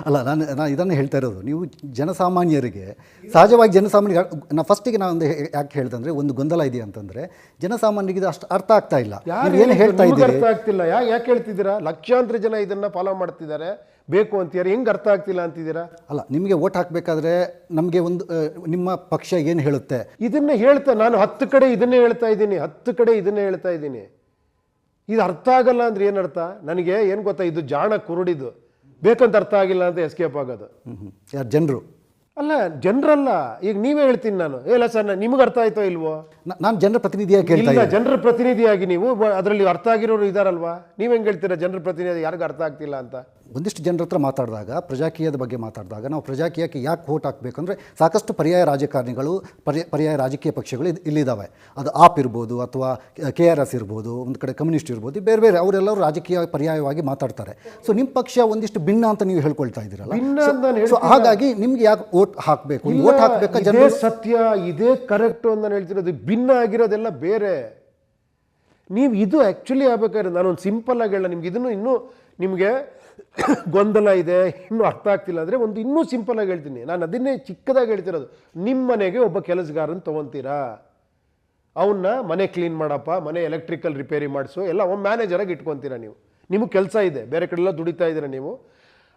Speaker 1: ಅಲ್ಲ, ನಾನು ಇದನ್ನು ಹೇಳ್ತಾ ಇರೋದು. ನೀವು ಜನಸಾಮಾನ್ಯರಿಗೆ, ಸಹಜವಾಗಿ ಜನಸಾಮಾನ್ಯರಿಗೆ ಫಸ್ಟಿಗೆ ನಾನು ಒಂದು ಯಾಕೆ ಹೇಳ್ದೆ ಅಂದರೆ, ಒಂದು ಗೊಂದಲ ಇದೆ ಅಂತಂದರೆ, ಜನಸಾಮಾನ್ಯರಿಗೆ ಇದು ಅಷ್ಟು ಅರ್ಥ ಆಗ್ತಾ ಇಲ್ಲ. ಏನು ಹೇಳ್ತಾ ಇದ್ದೀರಿ?
Speaker 2: ಅರ್ಥ ಆಗ್ತಿಲ್ಲ. ಯಾಕೆ ಹೇಳ್ತಿದ್ದೀರಾ? ಲಕ್ಷಾಂತರ ಜನ ಇದನ್ನು ಫಾಲೋ ಮಾಡ್ತಿದ್ದಾರೆ, ಬೇಕು ಅಂತೀರ, ಹೆಂಗೆ ಅರ್ಥ ಆಗ್ತಿಲ್ಲ ಅಂತಿದ್ದೀರಾ?
Speaker 1: ಅಲ್ಲ, ನಿಮಗೆ ಓಟ್ ಹಾಕಬೇಕಾದ್ರೆ ನಮಗೆ ಒಂದು ನಿಮ್ಮ ಪಕ್ಷ ಏನು ಹೇಳುತ್ತೆ
Speaker 2: ಇದನ್ನೇ ಹೇಳ್ತಾ ನಾನು 10 ಕಡೆ ಇದನ್ನೇ ಹೇಳ್ತಾ ಇದ್ದೀನಿ. 10 ಕಡೆ ಇದನ್ನೇ ಹೇಳ್ತಾ ಇದ್ದೀನಿ. ಇದು ಅರ್ಥ ಆಗಲ್ಲ ಅಂದ್ರೆ ಏನು ಅರ್ಥ? ನನಗೆ ಏನು ಗೊತ್ತಾ, ಇದು ಜಾಣ ಕುರುಡಿದು, ಬೇಕಂತ ಅರ್ಥ ಆಗಿಲ್ಲ ಅಂತ ಎಸ್ಕೇಪ್ ಆಗೋದು.
Speaker 1: ಯಾರು? ಜನರು
Speaker 2: ಅಲ್ಲ, ಜನರಲ್ಲ. ಈಗ ನೀವೇ ಹೇಳ್ತೀನಿ ನಾನು. ಇಲ್ಲ ಸರ್, ನಿಮ್ಗೆ ಅರ್ಥ ಆಯ್ತೋ ಇಲ್ವೋ?
Speaker 1: ನಾನು ಜನರ ಪ್ರತಿನಿಧಿಯಾಗಿ ಕೇಳ್ತಾ
Speaker 2: ಇಲ್ಲ, ಜನರ ಪ್ರತಿನಿಧಿಯಾಗಿ ನೀವು ಅದರಲ್ಲಿ ಅರ್ಥ ಆಗಿರೋರು ಇದಾರಲ್ವಾ? ನೀವ್ ಹೆಂಗೆ ಹೇಳ್ತೀರಾ ಜನರ ಪ್ರತಿನಿಧಿ ಯಾರಿಗೂ ಅರ್ಥ ಆಗ್ತಿಲ್ಲ ಅಂತ?
Speaker 1: ಒಂದಿಷ್ಟು ಜನರ ಹತ್ರ ಮಾತಾಡಿದಾಗ, ಪ್ರಜಾಕೀಯದ ಬಗ್ಗೆ ಮಾತಾಡಿದಾಗ, ನಾವು ಪ್ರಜಾಕೀಯಕ್ಕೆ ಯಾಕೆ ವೋಟ್ ಹಾಕಬೇಕು ಅಂದರೆ, ಸಾಕಷ್ಟು ಪರ್ಯಾಯ ರಾಜಕಾರಣಿಗಳು, ಪರ್ಯಾಯ ರಾಜಕೀಯ ಪಕ್ಷಗಳು ಇಲ್ಲಿದ್ದಾವೆ. ಅದು ಆಪ್ ಇರ್ಬೋದು, ಅಥವಾ KRS ಇರ್ಬೋದು, ಒಂದು ಕಡೆ ಕಮ್ಯುನಿಸ್ಟ್ ಇರ್ಬೋದು, ಬೇರೆ ಬೇರೆ ಅವರೆಲ್ಲರೂ ರಾಜಕೀಯ ಪರ್ಯಾಯವಾಗಿ ಮಾತಾಡ್ತಾರೆ. ಸೊ ನಿಮ್ಮ ಪಕ್ಷ ಒಂದಿಷ್ಟು ಭಿನ್ನ ಅಂತ ನೀವು ಹೇಳ್ಕೊಳ್ತಾ ಇದ್ದೀರಲ್ಲ. ಸೊ ಹಾಗಾಗಿ ನಿಮ್ಗೆ ಯಾಕೆ ವೋಟ್ ಹಾಕಬೇಕು? ವೋಟ್ ಹಾಕಬೇಕಾ?
Speaker 2: ಇದೇ ಸತ್ಯ, ಇದೇ ಕರೆಕ್ಟು ಅಂತ ನಾನು ಹೇಳ್ತಿರೋದು. ಭಿನ್ನ ಆಗಿರೋದೆಲ್ಲ ಬೇರೆ. ನೀವು ಇದು ಆ್ಯಕ್ಚುಲಿ ಆಗ್ಬೇಕಾದ್ರೆ, ನಾನೊಂದು ಸಿಂಪಲ್ ಆಗಿ ಹೇಳ ನಿಮ್ಗೆ, ಇದನ್ನು ಇನ್ನೂ ನಿಮಗೆ ಗೊಂದಲ ಇದೆ, ಇನ್ನೂ ಅರ್ಥ ಆಗ್ತಿಲ್ಲ ಅಂದರೆ ಒಂದು ಇನ್ನೂ ಸಿಂಪಲ್ ಆಗಿ ಹೇಳ್ತೀನಿ. ನಾನು ಅದನ್ನೇ ಚಿಕ್ಕದಾಗಿ ಹೇಳ್ತಿರೋದು. ನಿಮ್ಮ ಮನೆಗೆ ಒಬ್ಬ ಕೆಲಸಗಾರನ ತೊಗೊತೀರಾ, ಅವನ್ನ ಮನೆ ಕ್ಲೀನ್ ಮಾಡಪ್ಪ, ಮನೆ ಎಲೆಕ್ಟ್ರಿಕಲ್ ರಿಪೇರಿ ಮಾಡಿಸು, ಎಲ್ಲ ಒಂದು ಮ್ಯಾನೇಜರಾಗಿ ಇಟ್ಕೊತೀರಾ ನೀವು. ನಿಮಗೆ ಕೆಲಸ ಇದೆ, ಬೇರೆ ಕಡೆಲ್ಲ ದುಡಿತಾ ಇದ್ದೀರಾ ನೀವು.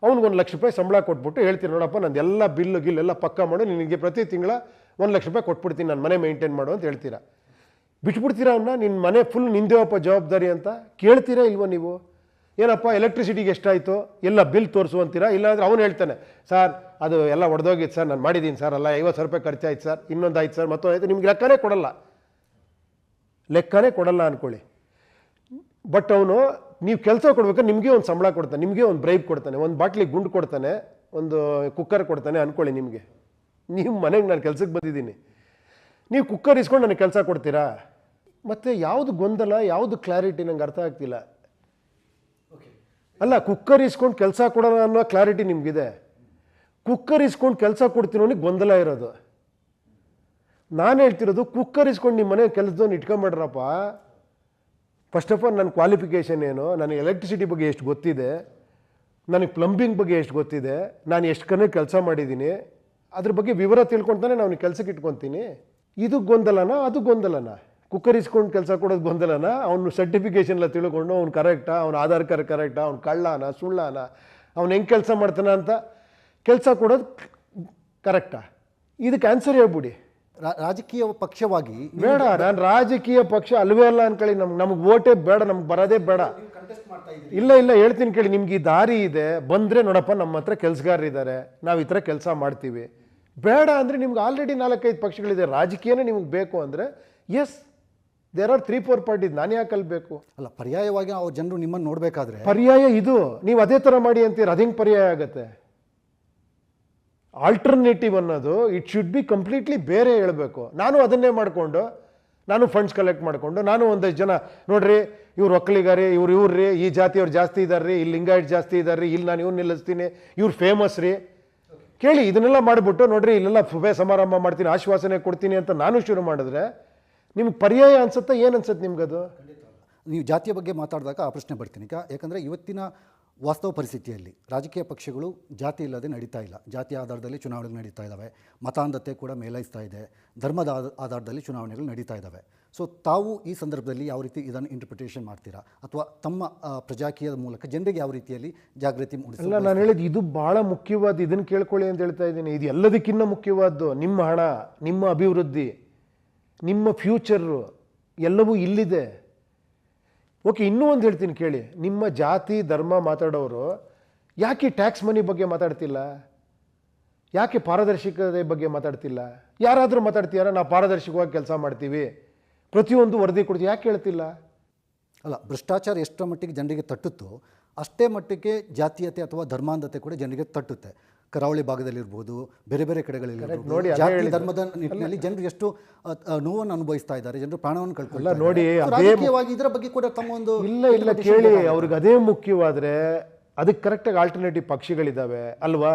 Speaker 2: ಅವ್ನಿಗೆ 1 ಲಕ್ಷ ರೂಪಾಯಿ ಸಂಬಳ ಕೊಟ್ಬಿಟ್ಟು ಹೇಳ್ತೀರಿ, ನೋಡಪ್ಪ ನಂದೆಲ್ಲ ಬಿಲ್ಲು ಗಿಲ್ಲೆಲ್ಲ ಪಕ್ಕ ಮಾಡು, ನಿನಗೆ ಪ್ರತಿ ತಿಂಗಳ 1 ಲಕ್ಷ ರೂಪಾಯಿ ಕೊಟ್ಬಿಡ್ತೀನಿ, ನಾನು ಮನೆ ಮೇಂಟೈನ್ ಮಾಡು ಅಂತ ಹೇಳ್ತೀರಾ. ಬಿಟ್ಬಿಡ್ತೀರಾ ಅವನ್ನ? ನಿನ್ನ ಮನೆ ಫುಲ್ ನಿಂದೇವಪ್ಪ ಜವಾಬ್ದಾರಿ ಅಂತ ಕೇಳ್ತೀರಾ ಇಲ್ವೋ ನೀವು? ಏನಪ್ಪ ಎಲೆಕ್ಟ್ರಿಸಿಟಿಗೆ ಎಷ್ಟಾಯಿತು ಎಲ್ಲ ಬಿಲ್ ತೋರಿಸು ಅಂತೀರಾ? ಇಲ್ಲಾಂದ್ರೆ ಅವನು ಹೇಳ್ತಾನೆ, ಸರ್ ಅದು ಎಲ್ಲ ಹೊಡೆದೋಗಿತ್ತು ಸರ್, ನಾನು ಮಾಡಿದ್ದೀನಿ ಸರ್, ಅಲ್ಲ 50,000 ರೂಪಾಯಿ ಖರ್ಚಾಯ್ತು ಸರ್, ಇನ್ನೊಂದು ಆಯ್ತು ಸರ್, ಮತ್ತೊಂದು ಆಯಿತು. ನಿಮ್ಗೆ ಲೆಕ್ಕನೇ ಕೊಡಲ್ಲ ಅಂದ್ಕೊಳ್ಳಿ. ಬಟ್ ಅವನು ನೀವು ಕೆಲಸ ಕೊಡ್ಬೇಕಾದ್ರೆ ನಿಮಗೆ ಒಂದು ಸಂಬಳ ಕೊಡ್ತಾನೆ, ನಿಮಗೆ ಒಂದು ಬ್ರೈಬ್ ಕೊಡ್ತಾನೆ, ಒಂದು ಬಾಟ್ಲಿಗೆ ಗುಂಡು ಕೊಡ್ತಾನೆ, ಒಂದು ಕುಕ್ಕರ್ ಕೊಡ್ತಾನೆ ಅಂದ್ಕೊಳ್ಳಿ. ನಿಮಗೆ ನೀವು ಮನೆಗೆ ನಾನು ಕೆಲಸಕ್ಕೆ ಬಂದಿದ್ದೀನಿ, ನೀವು ಕುಕ್ಕರ್ ಇಸ್ಕೊಂಡು ನನಗೆ ಕೆಲಸ ಕೊಡ್ತೀರಾ? ಮತ್ತು ಯಾವುದು ಗೊಂದಲ, ಯಾವುದು ಕ್ಲಾರಿಟಿ ನಂಗೆ ಅರ್ಥ ಆಗ್ತಿಲ್ಲ. ಅಲ್ಲ, ಕುಕ್ಕರ್ ಇಸ್ಕೊಂಡು ಕೆಲಸ ಕೊಡೋಣ ಅನ್ನೋ ಕ್ಲಾರಿಟಿ ನಿಮಗಿದೆ. ಕುಕ್ಕರ್ ಇಸ್ಕೊಂಡು ಕೆಲಸ ಕೊಡ್ತಿರೋನಿಗೆ ಗೊಂದಲ ಇರೋದು. ನಾನು ಹೇಳ್ತಿರೋದು, ಕುಕ್ಕರ್ ಇಸ್ಕೊಂಡು ನಿಮ್ಮ ಮನೆ ಕೆಲಸದವ್ನು ಇಟ್ಕೊಂಬಿಡ್ರಪ್ಪ. ಫಸ್ಟ್ ಆಫ್ ಆಲ್ ನನ್ನ ಕ್ವಾಲಿಫಿಕೇಷನ್ ಏನು, ನನಗೆ ಎಲೆಕ್ಟ್ರಿಸಿಟಿ ಬಗ್ಗೆ ಎಷ್ಟು ಗೊತ್ತಿದೆ, ನನಗೆ ಪ್ಲಂಬಿಂಗ್ ಬಗ್ಗೆ ಎಷ್ಟು ಗೊತ್ತಿದೆ, ನಾನು ಎಷ್ಟು ಕಡೆ ಕೆಲಸ ಮಾಡಿದ್ದೀನಿ, ಅದ್ರ ಬಗ್ಗೆ ವಿವರ ತಿಳ್ಕೊತಾನೆ ನಾನು ಕೆಲಸಕ್ಕೆ ಇಟ್ಕೊತೀನಿ. ಇದು ಗೊಂದಲನಾ ಅದು ಗೊಂದಲನಾ? ಕುಕ್ಕರ್ ಇಸ್ಕೊಂಡು ಕೆಲಸ ಕೊಡೋದು ಗೊಂದಲನ, ಅವ್ನು ಸರ್ಟಿಫಿಕೇಶನ್ ಎಲ್ಲ ತಿಳ್ಕೊಂಡು ಅವ್ನು ಕರೆಕ್ಟಾ, ಅವ್ನ ಆಧಾರ್ ಕಾರ್ಡ್ ಕರೆಕ್ಟಾ, ಅವ್ನು ಕಳ್ಳನ ಸುಳ್ಳನ, ಅವ್ನು ಹೆಂಗೆ ಕೆಲಸ ಮಾಡ್ತಾನ ಅಂತ ಕೆಲಸ ಕೊಡೋದು ಕರೆಕ್ಟಾ? ಇದಕ್ಕೆ ಆನ್ಸರ್ ಹೇಳ್ಬಿಡಿ.
Speaker 1: ರಾಜಕೀಯ ಪಕ್ಷವಾಗಿ
Speaker 2: ಬೇಡ, ನಾನು ರಾಜಕೀಯ ಪಕ್ಷ ಅಲ್ವೇ ಅಲ್ಲ ಅನ್ಕೊಳ್ಳಿ, ನಮ್ಗೆ ಓಟೇ ಬೇಡ, ನಮ್ಗೆ ಬರೋದೇ ಬೇಡ. ಇಲ್ಲ ಹೇಳ್ತೀನಿ ಕೇಳಿ, ನಿಮ್ಗೆ ಈ ದಾರಿ ಇದೆ, ಬಂದರೆ ನೋಡಪ್ಪ ನಮ್ಮ ಹತ್ರ ಕೆಲಸಗಾರರಿದ್ದಾರೆ, ನಾವು ಈ ಥರ ಕೆಲಸ ಮಾಡ್ತೀವಿ. ಬೇಡ ಅಂದರೆ ನಿಮ್ಗೆ ಆಲ್ರೆಡಿ 4-5 ಪಕ್ಷಗಳಿದೆ. ರಾಜಕೀಯನೇ ನಿಮ್ಗೆ ಬೇಕು ಅಂದರೆ ಎಸ್, ದೇರ್ ಆರ್ 3-4 ಪಾರ್ಟೀಸ್. ನಾನು ಯಾಕೆ ಅಲ್ಬೇಕು?
Speaker 1: ಅಲ್ಲ, ಪರ್ಯಾಯವಾಗಿ ಅವ್ರ ಜನರು ನಿಮ್ಮನ್ನು ನೋಡಬೇಕಾದ್ರೆ
Speaker 2: ಪರ್ಯಾಯ ಇದು. ನೀವು ಅದೇ ಥರ ಮಾಡಿ ಅಂತೀರ, ಅದು ಹೆಂಗೆ ಪರ್ಯಾಯ ಆಗುತ್ತೆ? ಆಲ್ಟರ್ನೇಟಿವ್ ಅನ್ನೋದು ಇಟ್ ಶುಡ್ ಬಿ ಕಂಪ್ಲೀಟ್ಲಿ ಬೇರೆ ಹೇಳಬೇಕು. ನಾನು ಅದನ್ನೇ ಮಾಡಿಕೊಂಡು, ನಾನು ಫಂಡ್ಸ್ ಕಲೆಕ್ಟ್ ಮಾಡಿಕೊಂಡು, ನಾನು ಒಂದಷ್ಟು ಜನ ನೋಡ್ರಿ, ಇವ್ರು ಒಕ್ಕಲಿಗಾರಿ, ಇವ್ರಿ, ಈ ಜಾತಿಯವ್ರು ಜಾಸ್ತಿ ಇದ್ದಾರೆ, ಇಲ್ಲಿ ಲಿಂಗಾಯಟ್ ಜಾಸ್ತಿ ಇದ್ದಾರೆ, ಇಲ್ಲಿ ನಾನು ಇವ್ರು ನಿಲ್ಲಿಸ್ತೀನಿ, ಇವ್ರು ಫೇಮಸ್ ರೀ, ಕೇಳಿ ಇದನ್ನೆಲ್ಲ ಮಾಡಿಬಿಟ್ಟು ನೋಡ್ರಿ ಇಲ್ಲೆಲ್ಲ ಸಭೆ ಸಮಾರಂಭ ಮಾಡ್ತೀನಿ, ಆಶ್ವಾಸನೆ ಕೊಡ್ತೀನಿ ಅಂತ ನಾನು ಶುರು ಮಾಡಿದ್ರೆ ನಿಮ್ಗೆ ಪರ್ಯಾಯ ಅನ್ಸುತ್ತಾ? ಏನು ಅನ್ಸುತ್ತೆ ನಿಮ್ಗದು?
Speaker 1: ನೀವು ಜಾತಿಯ ಬಗ್ಗೆ ಮಾತಾಡಿದಾಗ ಆ ಪ್ರಶ್ನೆ ಬರ್ತೀನಿ. ಯಾಕಂದರೆ ಇವತ್ತಿನ ವಾಸ್ತವ ಪರಿಸ್ಥಿತಿಯಲ್ಲಿ ರಾಜಕೀಯ ಪಕ್ಷಗಳು ಜಾತಿ ಇಲ್ಲದೆ ನಡೀತಾ ಇಲ್ಲ. ಜಾತಿಯ ಆಧಾರದಲ್ಲಿ ಚುನಾವಣೆಗಳು ನಡೀತಾ ಇದ್ದಾವೆ, ಮತಾಂಧತೆ ಕೂಡ ಮೇಲೈಸ್ತಾ ಇದೆ, ಧರ್ಮದ ಆಧಾರದಲ್ಲಿ ಚುನಾವಣೆಗಳು ನಡೀತಾ ಇದ್ದಾವೆ. ಸೊ ತಾವು ಈ ಸಂದರ್ಭದಲ್ಲಿ ಯಾವ ರೀತಿ ಇದನ್ನು ಇಂಟರ್ಪ್ರಿಟೇಷನ್ ಮಾಡ್ತೀರಾ, ಅಥವಾ ತಮ್ಮ ಪ್ರಜಾಕೀಯದ ಮೂಲಕ ಜನರಿಗೆ ಯಾವ ರೀತಿಯಲ್ಲಿ ಜಾಗೃತಿ ಮೂಡಿಸಿ?
Speaker 2: ಅಲ್ಲ, ನಾನು ಹೇಳಿದ್ದು ಇದು ಭಾಳ ಮುಖ್ಯವಾದ, ಇದನ್ನು ಕೇಳ್ಕೊಳ್ಳಿ ಅಂತ ಹೇಳ್ತಾ ಇದ್ದೀನಿ. ಇದು ಎಲ್ಲದಕ್ಕಿಂತ ಮುಖ್ಯವಾದ್ದು ನಿಮ್ಮ ಹಣ, ನಿಮ್ಮ ಅಭಿವೃದ್ಧಿ, ನಿಮ್ಮ ಫ್ಯೂಚರು ಎಲ್ಲವೂ ಇಲ್ಲಿದೆ. ಓಕೆ, ಇನ್ನೂ ಒಂದು ಹೇಳ್ತೀನಿ ಕೇಳಿ. ನಿಮ್ಮ ಜಾತಿ ಧರ್ಮ ಮಾತಾಡೋರು ಯಾಕೆ ಟ್ಯಾಕ್ಸ್ ಮನಿ ಬಗ್ಗೆ ಮಾತಾಡ್ತಿಲ್ಲ? ಯಾಕೆ ಪಾರದರ್ಶಕತೆ ಬಗ್ಗೆ ಮಾತಾಡ್ತಿಲ್ಲ? ಯಾರಾದರೂ ಮಾತಾಡ್ತೀಯಾರ? ನಾವು ಪಾರದರ್ಶಕವಾಗಿ ಕೆಲಸ ಮಾಡ್ತೀವಿ, ಪ್ರತಿಯೊಂದು ವರದಿ ಕೊಡ್ತೀವಿ, ಯಾಕೆ ಹೇಳ್ತಿಲ್ಲ?
Speaker 1: ಅಲ್ಲ, ಭ್ರಷ್ಟಾಚಾರ ಎಷ್ಟರ ಮಟ್ಟಿಗೆ ಜನರಿಗೆ ತಟ್ಟುತ್ತೋ ಅಷ್ಟೇ ಮಟ್ಟಿಗೆ ಜಾತೀಯತೆ ಅಥವಾ ಧರ್ಮಾಂಧತೆ ಕೂಡ ಜನರಿಗೆ ತಟ್ಟುತ್ತೆ. ಕರಾವಳಿ ಭಾಗದಲ್ಲಿರ್ಬೋದು, ಬೇರೆ ಬೇರೆ ಕಡೆಗಳಲ್ಲಿ ಜಾತಿ ಧರ್ಮದ ನಿಟ್ಟಿನಲ್ಲಿ ಜನರು ಎಷ್ಟು ನೋವನ್ನು ಅನುಭವಿಸ್ತಾ ಇದ್ದಾರೆ, ಜನರು ಪ್ರಾಣವನ್ನು ಕಳ್ಕೊಳ್ಳಿ.
Speaker 2: ನೋಡಿ,
Speaker 1: ರಾಜಕೀಯವಾಗಿ ಇದರ ಬಗ್ಗೆ ಕೂಡ ತಮ್ಮ ಒಂದು
Speaker 2: ಇಲ್ಲ ಕೇಳಿ, ಅವ್ರಿಗೆ ಅದೇ ಮುಖ್ಯವಾದರೆ ಅದಕ್ಕೆ ಕರೆಕ್ಟಾಗಿ ಆಲ್ಟರ್ನೇಟಿವ್ ಪಕ್ಷಗಳಿದ್ದಾವೆ ಅಲ್ವಾ?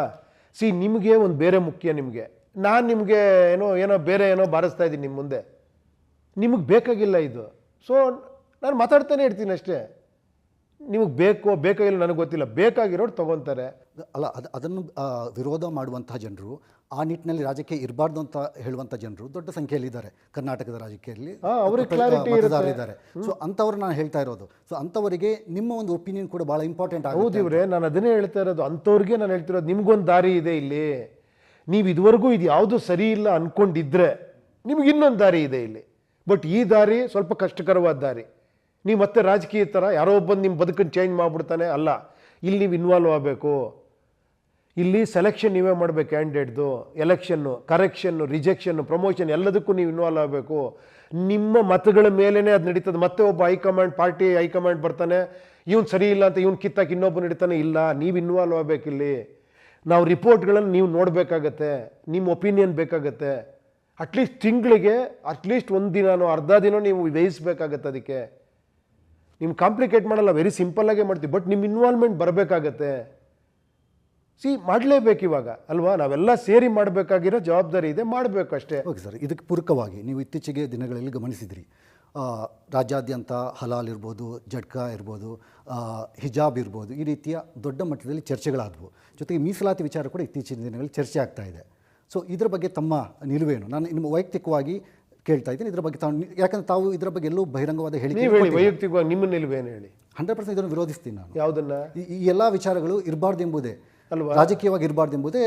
Speaker 2: ನಿಮಗೆ ಒಂದು ಬೇರೆ ಮುಖ್ಯ. ನಾನು ನಿಮಗೆ ಏನೋ ಬೇರೆ ಬಾರಿಸ್ತಾ ಇದ್ದೀನಿ ನಿಮ್ಮ ಮುಂದೆ, ನಿಮಗೆ ಬೇಕಾಗಿಲ್ಲ ಇದು. ಸೊ ನಾನು ಮಾತಾಡ್ತಾನೆ ಇರ್ತೀನಿ ಅಷ್ಟೇ. ನಿಮಗೆ ಬೇಕಾಗಿಲ್ಲ ನನಗೆ ಗೊತ್ತಿಲ್ಲ, ಬೇಕಾಗಿರೋರು ತೊಗೊತಾರೆ.
Speaker 1: ಅಲ್ಲ, ಅದನ್ನು ವಿರೋಧ ಮಾಡುವಂತಹ ಜನರು, ಆ ನಿಟ್ಟಿನಲ್ಲಿ ರಾಜಕೀಯ ಇರಬಾರ್ದು ಅಂತ ಹೇಳುವಂಥ ಜನರು ದೊಡ್ಡ ಸಂಖ್ಯೆಯಲ್ಲಿ ಇದ್ದಾರೆ ಕರ್ನಾಟಕದ ರಾಜಕೀಯದಲ್ಲಿ, ಮತದಾರರಿದ್ದಾರೆ. ಸೊ ಅಂಥವ್ರು ನಾನು ಹೇಳ್ತಾ ಇರೋದು. ಸೊ ಅಂಥವರಿಗೆ ನಿಮ್ಮ ಒಂದು ಒಪಿನಿಯನ್ ಕೂಡ ಭಾಳ ಇಂಪಾರ್ಟೆಂಟ್ ಆಗುತ್ತೆ.
Speaker 2: ಹೌದು ಇವ್ರೆ, ನಾನು ಅದನ್ನೇ ಹೇಳ್ತಾ ಇರೋದು. ಅಂಥವ್ರಿಗೆ ನಾನು ಹೇಳ್ತಿರೋದು, ನಿಮ್ಗೊಂದು ದಾರಿ ಇದೆ ಇಲ್ಲಿ. ನೀವು ಇದುವರೆಗೂ ಇದು ಯಾವುದು ಸರಿ ಇಲ್ಲ ಅಂದ್ಕೊಂಡಿದ್ರೆ ನಿಮ್ಗೆ ಇನ್ನೊಂದು ದಾರಿ ಇದೆ ಇಲ್ಲಿ. ಬಟ್ ಈ ದಾರಿ ಸ್ವಲ್ಪ ಕಷ್ಟಕರವಾದ ದಾರಿ. ನೀವು ಮತ್ತೆ ರಾಜಕೀಯ ಥರ ಯಾರೋ ಒಬ್ಬಂದು ನಿಮ್ಮ ಬದುಕನ್ನು ಚೇಂಜ್ ಮಾಡಿಬಿಡ್ತಾನೆ ಅಲ್ಲ. ಇಲ್ಲಿ ನೀವು ಇನ್ವಾಲ್ವ್ ಆಗಬೇಕು. ಇಲ್ಲಿ ಸೆಲೆಕ್ಷನ್ ನೀವೇ ಮಾಡಬೇಕು, ಕ್ಯಾಂಡಿಡೇಟ್ದು ಎಲೆಕ್ಷನ್ನು, ಕರೆಕ್ಷನ್ನು, ರಿಜೆಕ್ಷನ್ನು, ಪ್ರಮೋಷನ್ ಎಲ್ಲದಕ್ಕೂ ನೀವು ಇನ್ವಾಲ್ವ್ ಆಗಬೇಕು. ನಿಮ್ಮ ಮತಗಳ ಮೇಲೇ ಅದು ನಡೀತದೆ. ಮತ್ತೆ ಒಬ್ಬ ಹೈಕಮಾಂಡ್, ಪಾರ್ಟಿ ಹೈಕಮಾಂಡ್ ಬರ್ತಾನೆ, ಇವ್ನು ಸರಿ ಇಲ್ಲ ಅಂತ ಇವ್ನು ಕಿತ್ತಾಕಿ ಇನ್ನೊಬ್ಬ ನಡೀತಾನೆ. ಇಲ್ಲ, ನೀವು ಇನ್ವಾಲ್ವ್ ಆಗಬೇಕಿಲ್ಲಿ. ನಾವು ರಿಪೋರ್ಟ್ಗಳನ್ನು ನೀವು ನೋಡಬೇಕಾಗತ್ತೆ, ನಿಮ್ಮ ಒಪಿನಿಯನ್ ಬೇಕಾಗತ್ತೆ. ಅಟ್ಲೀಸ್ಟ್ ತಿಂಗಳಿಗೆ ಅಟ್ಲೀಸ್ಟ್ ಒಂದು ದಿನನೋ ಅರ್ಧ ದಿನ ನೀವು ವ್ಯಯಿಸಬೇಕಾಗತ್ತೆ. ಅದಕ್ಕೆ ನಿಮ್ಮ ಕಾಂಪ್ಲಿಕೇಟ್ ಮಾಡಲ್ಲ, ವೆರಿ ಸಿಂಪಲ್ಲಾಗೇ ಮಾಡ್ತೀವಿ. ಬಟ್ ನಿಮ್ಮ ಇನ್ವಾಲ್ವ್ಮೆಂಟ್ ಬರಬೇಕಾಗತ್ತೆ. ಮಾಡಲೇಬೇಕು ಇವಾಗ ಅಲ್ವಾ? ನಾವೆಲ್ಲ ಸೇರಿ ಮಾಡಬೇಕಾಗಿರೋ ಜವಾಬ್ದಾರಿ ಇದೆ, ಮಾಡಬೇಕು ಅಷ್ಟೇ.
Speaker 1: ಓಕೆ ಸರ್, ಇದಕ್ಕೆ ಪೂರಕವಾಗಿ ನೀವು ಇತ್ತೀಚೆಗೆ ದಿನಗಳಲ್ಲಿ ಗಮನಿಸಿದ್ರಿ, ರಾಜ್ಯಾದ್ಯಂತ ಹಲಾಲ್ ಇರ್ಬೋದು, ಜಡ್ಕಾ ಇರ್ಬೋದು, ಹಿಜಾಬ್ ಇರ್ಬೋದು, ಈ ರೀತಿಯ ದೊಡ್ಡ ಮಟ್ಟದಲ್ಲಿ ಚರ್ಚೆಗಳಾದವು. ಜೊತೆಗೆ ಮೀಸಲಾತಿ ವಿಚಾರ ಕೂಡ ಇತ್ತೀಚಿನ ದಿನಗಳಲ್ಲಿ ಚರ್ಚೆ ಆಗ್ತಾ ಇದೆ. ಸೊ ಇದರ ಬಗ್ಗೆ ತಮ್ಮ ನಿಲುವೇನು? ನಾನು ನಿಮ್ಮ ವೈಯಕ್ತಿಕವಾಗಿ ಕೇಳ್ತಾ ಇದ್ದೀನಿ ಇದರ ಬಗ್ಗೆ. ಯಾಕಂದ್ರೆ ತಾವು ಇದರ ಬಗ್ಗೆ ಎಲ್ಲೂ ಬಹಿರಂಗವಾದ ಹೇಳಿಕೆ,
Speaker 2: ವೈಯಕ್ತಿಕವಾಗಿ ನಿಮ್ಮ ನಿಲುವೇನು ಹೇಳಿ.
Speaker 1: 100% ಇದನ್ನು ವಿರೋಧಿಸ್ತೀನಿ ನಾನು.
Speaker 2: ಯಾವುದನ್ನ?
Speaker 1: ಈ ಎಲ್ಲ ವಿಚಾರಗಳು ಇರಬಾರ್ದು ಎಂಬುದೇ
Speaker 2: ಅಲ್ವಾ,
Speaker 1: ರಾಜಕೀಯವಾಗಿ ಇರಬಾರ್ದು ಎಂಬುದೇ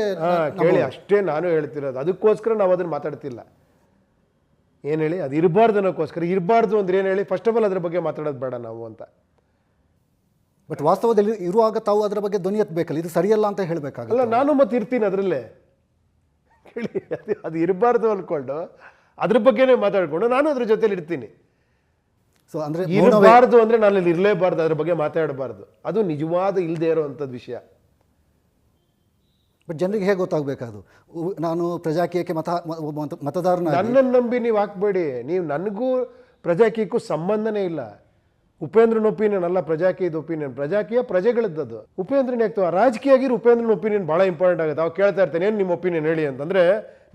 Speaker 2: ಕೇಳಿ. ಅಷ್ಟೇ ನಾನು ಹೇಳ್ತಿರೋದು. ಅದಕ್ಕೋಸ್ಕರ ನಾವು ಅದನ್ನು ಮಾತಾಡ್ತಿಲ್ಲ. ಏನು ಹೇಳಿ, ಅದು ಇರಬಾರ್ದು ಅನ್ನೋಕ್ಕೋಸ್ಕರ. ಇರಬಾರ್ದು ಅಂದ್ರೆ ಏನು ಹೇಳಿ, ಫಸ್ಟ್ ಆಫ್ ಆಲ್ ಅದ್ರ ಬಗ್ಗೆ ಮಾತಾಡೋದು ಬೇಡ ನಾವು ಅಂತ.
Speaker 1: ಬಟ್ ವಾಸ್ತವದಲ್ಲಿ ಇರುವಾಗ ತಾವು ಅದರ ಬಗ್ಗೆ ಧ್ವನಿ ಎತ್ತಬೇಕಲ್ಲ, ಇದು ಸರಿಯಲ್ಲ ಅಂತ ಹೇಳಬೇಕಾಗಲ್ಲ.
Speaker 2: ನಾನು ಮತ್ತೆ ಇರ್ತೀನಿ ಅದರಲ್ಲೇ. ಕೇಳಿ, ಅದು ಇರಬಾರ್ದು ಅಂದ್ಕೊಂಡು ಅದ್ರ ಬಗ್ಗೆನೇ ಮಾತಾಡ್ಕೊಂಡು ನಾನು ಅದ್ರ ಜೊತೆಲಿ ಇರ್ತೀನಿ.
Speaker 1: ಸೊ ಅಂದರೆ
Speaker 2: ಇರಬಾರ್ದು ಅಂದರೆ ನಾನು ಇಲ್ಲಿ ಇರಲೇಬಾರ್ದು, ಅದ್ರ ಬಗ್ಗೆ ಮಾತಾಡಬಾರ್ದು. ಅದು ನಿಜವಾದ ಇಲ್ಲದೆ ಇರೋವಂಥದ್ದು ವಿಷಯ.
Speaker 1: ಬಟ್ ಜನರಿಗೆ ಹೇಗೆ ಗೊತ್ತಾಗಬೇಕದು? ನಾನು ಪ್ರಜಾಕೀಯಕ್ಕೆ ಮತದಾರನ
Speaker 2: ನನ್ನನ್ನು ನಂಬಿ ನೀವು ಹಾಕ್ಬೇಡಿ. ನೀವು ನನಗೂ ಪ್ರಜಾಕೀಯಕ್ಕೂ ಸಂಬಂಧನೇ ಇಲ್ಲ. ಉಪೇಂದ್ರನ ಒಪಿನಿಯನ್ ಅಲ್ಲ ಪ್ರಜಾಕೀಯದ ಒಪಿನಿಯನ್. ಪ್ರಜಾಕೀಯ ಪ್ರಜೆಗಳದ್ದು. ಉಪೇಂದ್ರನೇ ಆಗ್ತವೆ. ರಾಜಕೀಯ ಆಗಿರೋ ಉಪೇಂದ್ರನ ಒಪಿನಿಯನ್ ಭಾಳ ಇಂಪಾರ್ಟೆಂಟ್ ಆಗುತ್ತೆ. ಅವಾಗ ಕೇಳ್ತಾ ಇರ್ತೇನೆ, ಏನು ನಿಮ್ಮ ಒಪಿನಿಯನ್ ಹೇಳಿ ಅಂತಂದರೆ,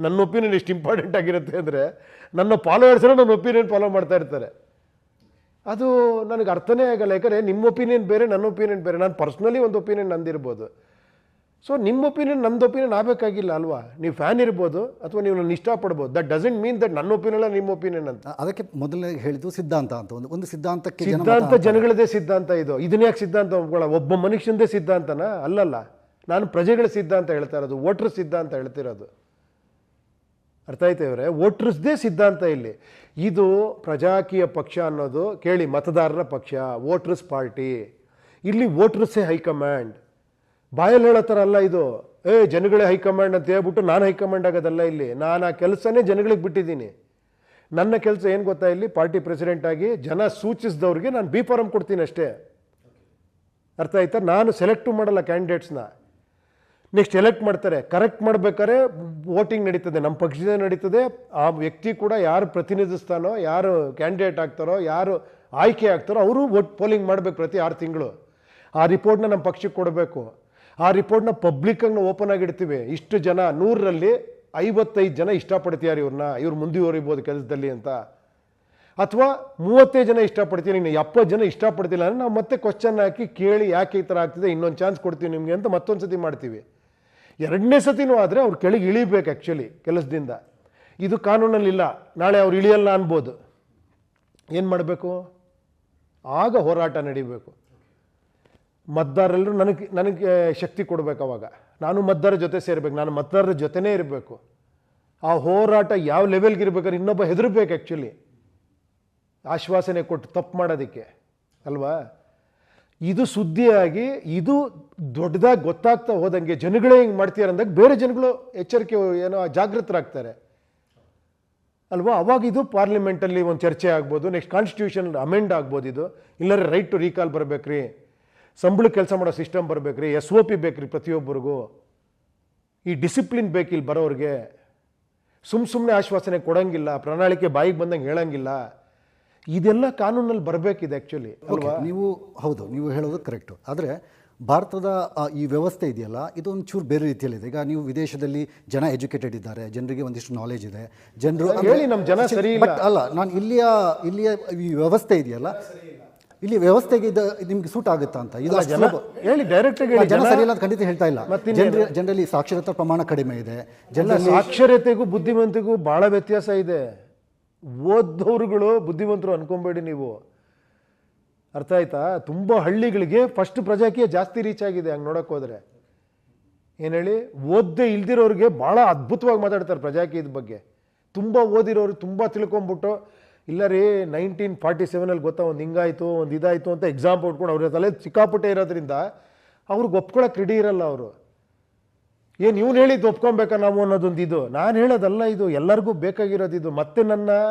Speaker 2: ನನ್ನ ಒಪಿನಿಯನ್ ಎಷ್ಟು ಇಂಪಾರ್ಟೆಂಟ್ ಆಗಿರುತ್ತೆ ಅಂದರೆ, ನನ್ನ ಫಾಲೋವರ್ಸ್ನ ನನ್ನ ಒಪಿನಿಯನ್ ಫಾಲೋ ಮಾಡ್ತಾ ಇರ್ತಾರೆ. ಅದು ನನಗೆ ಅರ್ಥನೇ ಆಗಲ್ಲ. ಯಾಕಂದರೆ ನಿಮ್ಮ ಒಪಿನಿಯನ್ ಬೇರೆ, ನನ್ನ ಒಪಿನಿಯನ್ ಬೇರೆ. ನಾನು ಪರ್ಸ್ನಲಿ ಒಂದು ಒಪಿನಿಯನ್ ನಂದಿರ್ಬೋದು. ಸೊ ನಿಮ್ಮ ಒಪಿನಿಯನ್ ನಮ್ದು ಒಪಿನಿಯನ್ ಆಗಬೇಕಾಗಿಲ್ಲ ಅಲ್ವಾ? ನೀವು ಫ್ಯಾನ್ ಇರ್ಬೋದು ಅಥವಾ ನೀವು ನನ್ನ ಇಷ್ಟಪಡ್ಬೋದು, ದಟ್ ಡಸಂಟ್ ಮೀನ್ ದಟ್ ನನ್ನ ಒಪಿನಿಯನ್ ನಿಮ್ಮ ಒಪಿನಿಯನ್ ಅಂತ.
Speaker 1: ಅದಕ್ಕೆ ಮೊದಲನೇ ಹೇಳಿದ್ದು ಸಿದ್ಧಾಂತ ಅಂತ, ಒಂದು ಸಿದ್ಧಾಂತಕ್ಕೆ
Speaker 2: ಸಿದ್ಧಾಂತ ಜನಗಳದೇ ಸಿದ್ಧಾಂತ ಇದು. ಇದನ್ನ ಯಾಕೆ ಸಿದ್ಧಾಂತ ಒಪ್ಕೊಳ್ಳ? ಒಬ್ಬ ಮನುಷ್ಯಂದೇ ಸಿದ್ಧಾಂತನ ಅಲ್ಲಲ್ಲ. ನಾನು ಪ್ರಜೆಗಳ ಸಿದ್ಧಾಂತ ಹೇಳ್ತಾ ಇರೋದು, ವೋಟರ್ ಸಿದ್ಧಾಂತ ಹೇಳ್ತಿರೋದು. ಅರ್ಥ ಆಯ್ತಾ ಇವರೇ? ವೋಟರ್ಸ್ದೇ ಸಿದ್ಧಾಂತ ಇಲ್ಲಿ. ಇದು ಪ್ರಜಾಕೀಯ ಪಕ್ಷ ಅನ್ನೋದು ಕೇಳಿ, ಮತದಾರರ ಪಕ್ಷ, ವೋಟರ್ಸ್ ಪಾರ್ಟಿ. ಇಲ್ಲಿ ವೋಟರ್ಸೇ ಹೈಕಮಾಂಡ್. ಬಾಯಲ್ಲಿ ಹೇಳೋ ಥರ ಅಲ್ಲ ಇದು. ಜನಗಳೇ ಹೈಕಮಾಂಡ್ ಅಂತ ಹೇಳ್ಬಿಟ್ಟು ನಾನು ಹೈಕಮಾಂಡ್ ಆಗೋದಲ್ಲ ಇಲ್ಲಿ. ನಾನು ಆ ಕೆಲಸನೇ ಜನಗಳಿಗೆ ಬಿಟ್ಟಿದ್ದೀನಿ. ನನ್ನ ಕೆಲಸ ಏನು ಗೊತ್ತಾ, ಇಲ್ಲಿ ಪಾರ್ಟಿ ಪ್ರೆಸಿಡೆಂಟ್ ಆಗಿ ಜನ ಸೂಚಿಸಿದವ್ರಿಗೆ ನಾನು ಬಿ ಫಾರಂ ಕೊಡ್ತೀನಿ ಅಷ್ಟೇ. ಅರ್ಥ ಆಯ್ತಾ? ನಾನು ಸೆಲೆಕ್ಟು ಮಾಡಲ್ಲ ಕ್ಯಾಂಡಿಡೇಟ್ಸ್ನ. ನೆಕ್ಸ್ಟ್ ಎಲೆಕ್ಟ್ ಮಾಡ್ತಾರೆ. ಕರೆಕ್ಟ್ ಮಾಡ್ಬೇಕಾದ್ರೆ ವೋಟಿಂಗ್ ನಡೀತದೆ, ನಮ್ಮ ಪಕ್ಷದೇ ನಡೀತದೆ. ಆ ವ್ಯಕ್ತಿ ಕೂಡ ಯಾರು ಪ್ರತಿನಿಧಿಸ್ತಾನೋ, ಯಾರು ಕ್ಯಾಂಡಿಡೇಟ್ ಆಗ್ತಾರೋ, ಯಾರು ಆಯ್ಕೆ ಆಗ್ತಾರೋ ಅವರು ಪೋಲಿಂಗ್ ಮಾಡಬೇಕು ಪ್ರತಿ 6 ತಿಂಗಳು. ಆ ರಿಪೋರ್ಟ್ನ ನಮ್ಮ ಪಕ್ಷಕ್ಕೆ ಕೊಡಬೇಕು. ಆ ರಿಪೋರ್ಟ್ನ ಪಬ್ಲಿಕ್ಕಾಗಿ ನಾವು ಓಪನ್ ಆಗಿಡ್ತೀವಿ. ಇಷ್ಟು ಜನ 100ರಲ್ಲಿ 55 ಜನ ಇಷ್ಟಪಡ್ತೀಯಾರು ಇವ್ರು ಮುಂದುವರಿಬೋದು ಕೆಲಸದಲ್ಲಿ ಅಂತ, ಅಥವಾ 35 ಜನ ಇಷ್ಟಪಡ್ತೀವಿ, ಇನ್ನು 70 ಜನ ಇಷ್ಟಪಡ್ತಿಲ್ಲ ಅಂದರೆ ನಾವು ಮತ್ತೆ ಕ್ವಶನ್ ಹಾಕಿ ಕೇಳಿ ಯಾಕೆ ಈ ಥರ ಆಗ್ತಿದೆ, ಇನ್ನೊಂದು ಚಾನ್ಸ್ ಕೊಡ್ತೀವಿ ನಿಮಗೆ ಅಂತ ಮತ್ತೊಂದು ಸತಿ ಮಾಡ್ತೀವಿ. 2ನೇ ಸತಿನೂ ಆದರೆ ಅವ್ರು ಕೆಳಗೆ ಇಳಿಬೇಕು ಆ್ಯಕ್ಚುಲಿ ಕೆಲಸದಿಂದ. ಇದು ಕಾನೂನಲ್ಲಿಲ್ಲ. ನಾಳೆ ಅವ್ರು ಇಳಿಯಲ್ಲ ಅನ್ಬೋದು. ಏನು ಮಾಡಬೇಕು? ಆಗ ಹೋರಾಟ ನಡೀಬೇಕು. ಮತದಾರರೆಲ್ಲರೂ ನನಗೆ ಶಕ್ತಿ ಕೊಡಬೇಕು. ಅವಾಗ ನಾನು ಮತದಾರರ ಜೊತೆ ಸೇರಬೇಕು, ನಾನು ಮತದಾರರ ಜೊತೆನೇ ಇರಬೇಕು. ಆ ಹೋರಾಟ ಯಾವ ಲೆವೆಲ್ಗೆ ಇರ್ಬೇಕಾದ್ರೆ ಇನ್ನೊಬ್ಬ ಹೆದರ್ಬೇಕು ಆ್ಯಕ್ಚುಲಿ, ಆಶ್ವಾಸನೆ ಕೊಟ್ಟು ತಪ್ಪು ಮಾಡೋದಕ್ಕೆ ಅಲ್ವಾ? ಇದು ಸುದ್ದಿಯಾಗಿ ಇದು ದೊಡ್ಡದಾಗಿ ಗೊತ್ತಾಗ್ತಾ ಹೋದಂಗೆ ಜನಗಳೇ ಹಿಂಗೆ ಮಾಡ್ತೀರ ಅಂದಾಗ ಬೇರೆ ಜನಗಳು ಎಚ್ಚರಿಕೆ ಏನೋ ಜಾಗೃತರಾಗ್ತಾರೆ ಅಲ್ವಾ? ಅವಾಗ ಇದು ಪಾರ್ಲಿಮೆಂಟಲ್ಲಿ ಒಂದು ಚರ್ಚೆ ಆಗ್ಬೋದು. ನೆಕ್ಸ್ಟ್ ಕಾನ್ಸ್ಟಿಟ್ಯೂಷನ್ ಅಮೆಂಡ್ ಆಗ್ಬೋದು. ಇದು ಇಲ್ಲರೆ ರೈಟ್ ಟು ರೀಕಾಲ್ ಬರಬೇಕ್ರಿ, ಸಂಬಳ ಕೆಲಸ ಮಾಡೋ ಸಿಸ್ಟಮ್ ಬರಬೇಕ್ರಿ, SOP ಬೇಕ್ರಿ ಪ್ರತಿಯೊಬ್ಬರಿಗೂ, ಈ ಡಿಸಿಪ್ಲಿನ್ ಬೇಕಿಲ್ಲಿ ಬರೋರಿಗೆ. ಸುಮ್ಮನೆ ಆಶ್ವಾಸನೆ ಕೊಡೋಂಗಿಲ್ಲ, ಪ್ರಣಾಳಿಕೆ ಬಾಯಿಗೆ ಬಂದಂಗೆ ಹೇಳೋಂಗಿಲ್ಲ. ಇದೆಲ್ಲ ಕಾನೂನಲ್ಲಿ ಬರಬೇಕಿದೆ ಆ್ಯಕ್ಚುಲಿ ಅಲ್ವಾ?
Speaker 1: ನೀವು ಹೇಳೋದು ಕರೆಕ್ಟು. ಆದರೆ ಭಾರತದ ಈ ವ್ಯವಸ್ಥೆ ಇದೆಯಲ್ಲ, ಇದೊಂದು ಚೂರು ಬೇರೆ ರೀತಿಯಲ್ಲಿದೆ. ಈಗ ನೀವು ವಿದೇಶದಲ್ಲಿ ಜನ ಎಜುಕೇಟೆಡ್ ಇದ್ದಾರೆ, ಜನರಿಗೆ ಒಂದಿಷ್ಟು ನಾಲೆಜ್ ಇದೆ, ಜನರು
Speaker 2: ಹೇಳಿ ನಮ್ಮ ಜನ ಸರಿ ಇಲ್ಲ.
Speaker 1: ಬಟ್ ಅಲ್ಲ, ನಾನು ಇಲ್ಲಿಯ ಈ ವ್ಯವಸ್ಥೆ ಇದೆಯಲ್ಲ, ಇಲ್ಲಿ ವ್ಯವಸ್ಥೆಗೆ ಇದು ನಿಮ್ಗೆ ಸೂಟ್ ಆಗುತ್ತಾ ಅಂತ ಇದು
Speaker 2: ಹೇಳಿ ಡೈರೆಕ್ಟ್ ಆಗಿ.
Speaker 1: ಜನ ಸರಿ ಇಲ್ಲ ಅಂತ ಖಂಡಿತ ಹೇಳ್ತಾ ಇಲ್ಲ. ಜನರಲ್ಲಿ ಸಾಕ್ಷರತಾ ಪ್ರಮಾಣ ಕಡಿಮೆ ಇದೆ.
Speaker 2: ಸಾಕ್ಷರತೆಗೂ ಬುದ್ಧಿವಂತಿಗೂ ಬಹಳ ವ್ಯತ್ಯಾಸ ಇದೆ. ಓದೋರುಗಳು ಬುದ್ಧಿವಂತರು ಅನ್ಕೊಂಬೇಡಿ ನೀವು. ಅರ್ಥ ಆಯ್ತಾ? ತುಂಬ ಹಳ್ಳಿಗಳಿಗೆ ಫಸ್ಟ್ ಪ್ರಜಾಕೀಯ ಜಾಸ್ತಿ ರೀಚ್ ಆಗಿದೆ ಹಂಗೆ ನೋಡೋಕೆ ಹೋದರೆ. ಏನು ಹೇಳಿ, ಓದ್ದೇ ಇಲ್ದಿರೋರಿಗೆ ಭಾಳ ಅದ್ಭುತವಾಗಿ ಮಾತಾಡ್ತಾರೆ ಪ್ರಜಾಕೀಯದ ಬಗ್ಗೆ. ತುಂಬ ಓದಿರೋರು ತುಂಬ ತಿಳ್ಕೊಂಬಿಟ್ಟು, ಇಲ್ಲ ರೀ 1947 ಗೊತ್ತಾ ಒಂದು ಹಿಂಗಾಯಿತು ಒಂದು ಇದಾಯಿತು ಅಂತ ಎಕ್ಸಾಮ್ ಕೊಟ್ಕೊಂಡು ಅವ್ರ ತಲೆ ಸಿಕ್ಕಾಪಟ್ಟೆ ಇರೋದ್ರಿಂದ ಅವ್ರಿಗೆ ಒಪ್ಕೊಳ್ಳೋಕೆ ರೆಡಿ ಇರಲ್ಲ ಅವರು. ಏನು ಇವ್ನು ಹೇಳಿದ್ದು ಒಪ್ಕೊಬೇಕಾ ನಾವು ಅನ್ನೋದೊಂದು ಇದು. ನಾನು ಹೇಳೋದಲ್ಲ, ಇದು ಎಲ್ಲರಿಗೂ ಬೇಕಾಗಿರೋದು ಇದು. ಮತ್ತೆ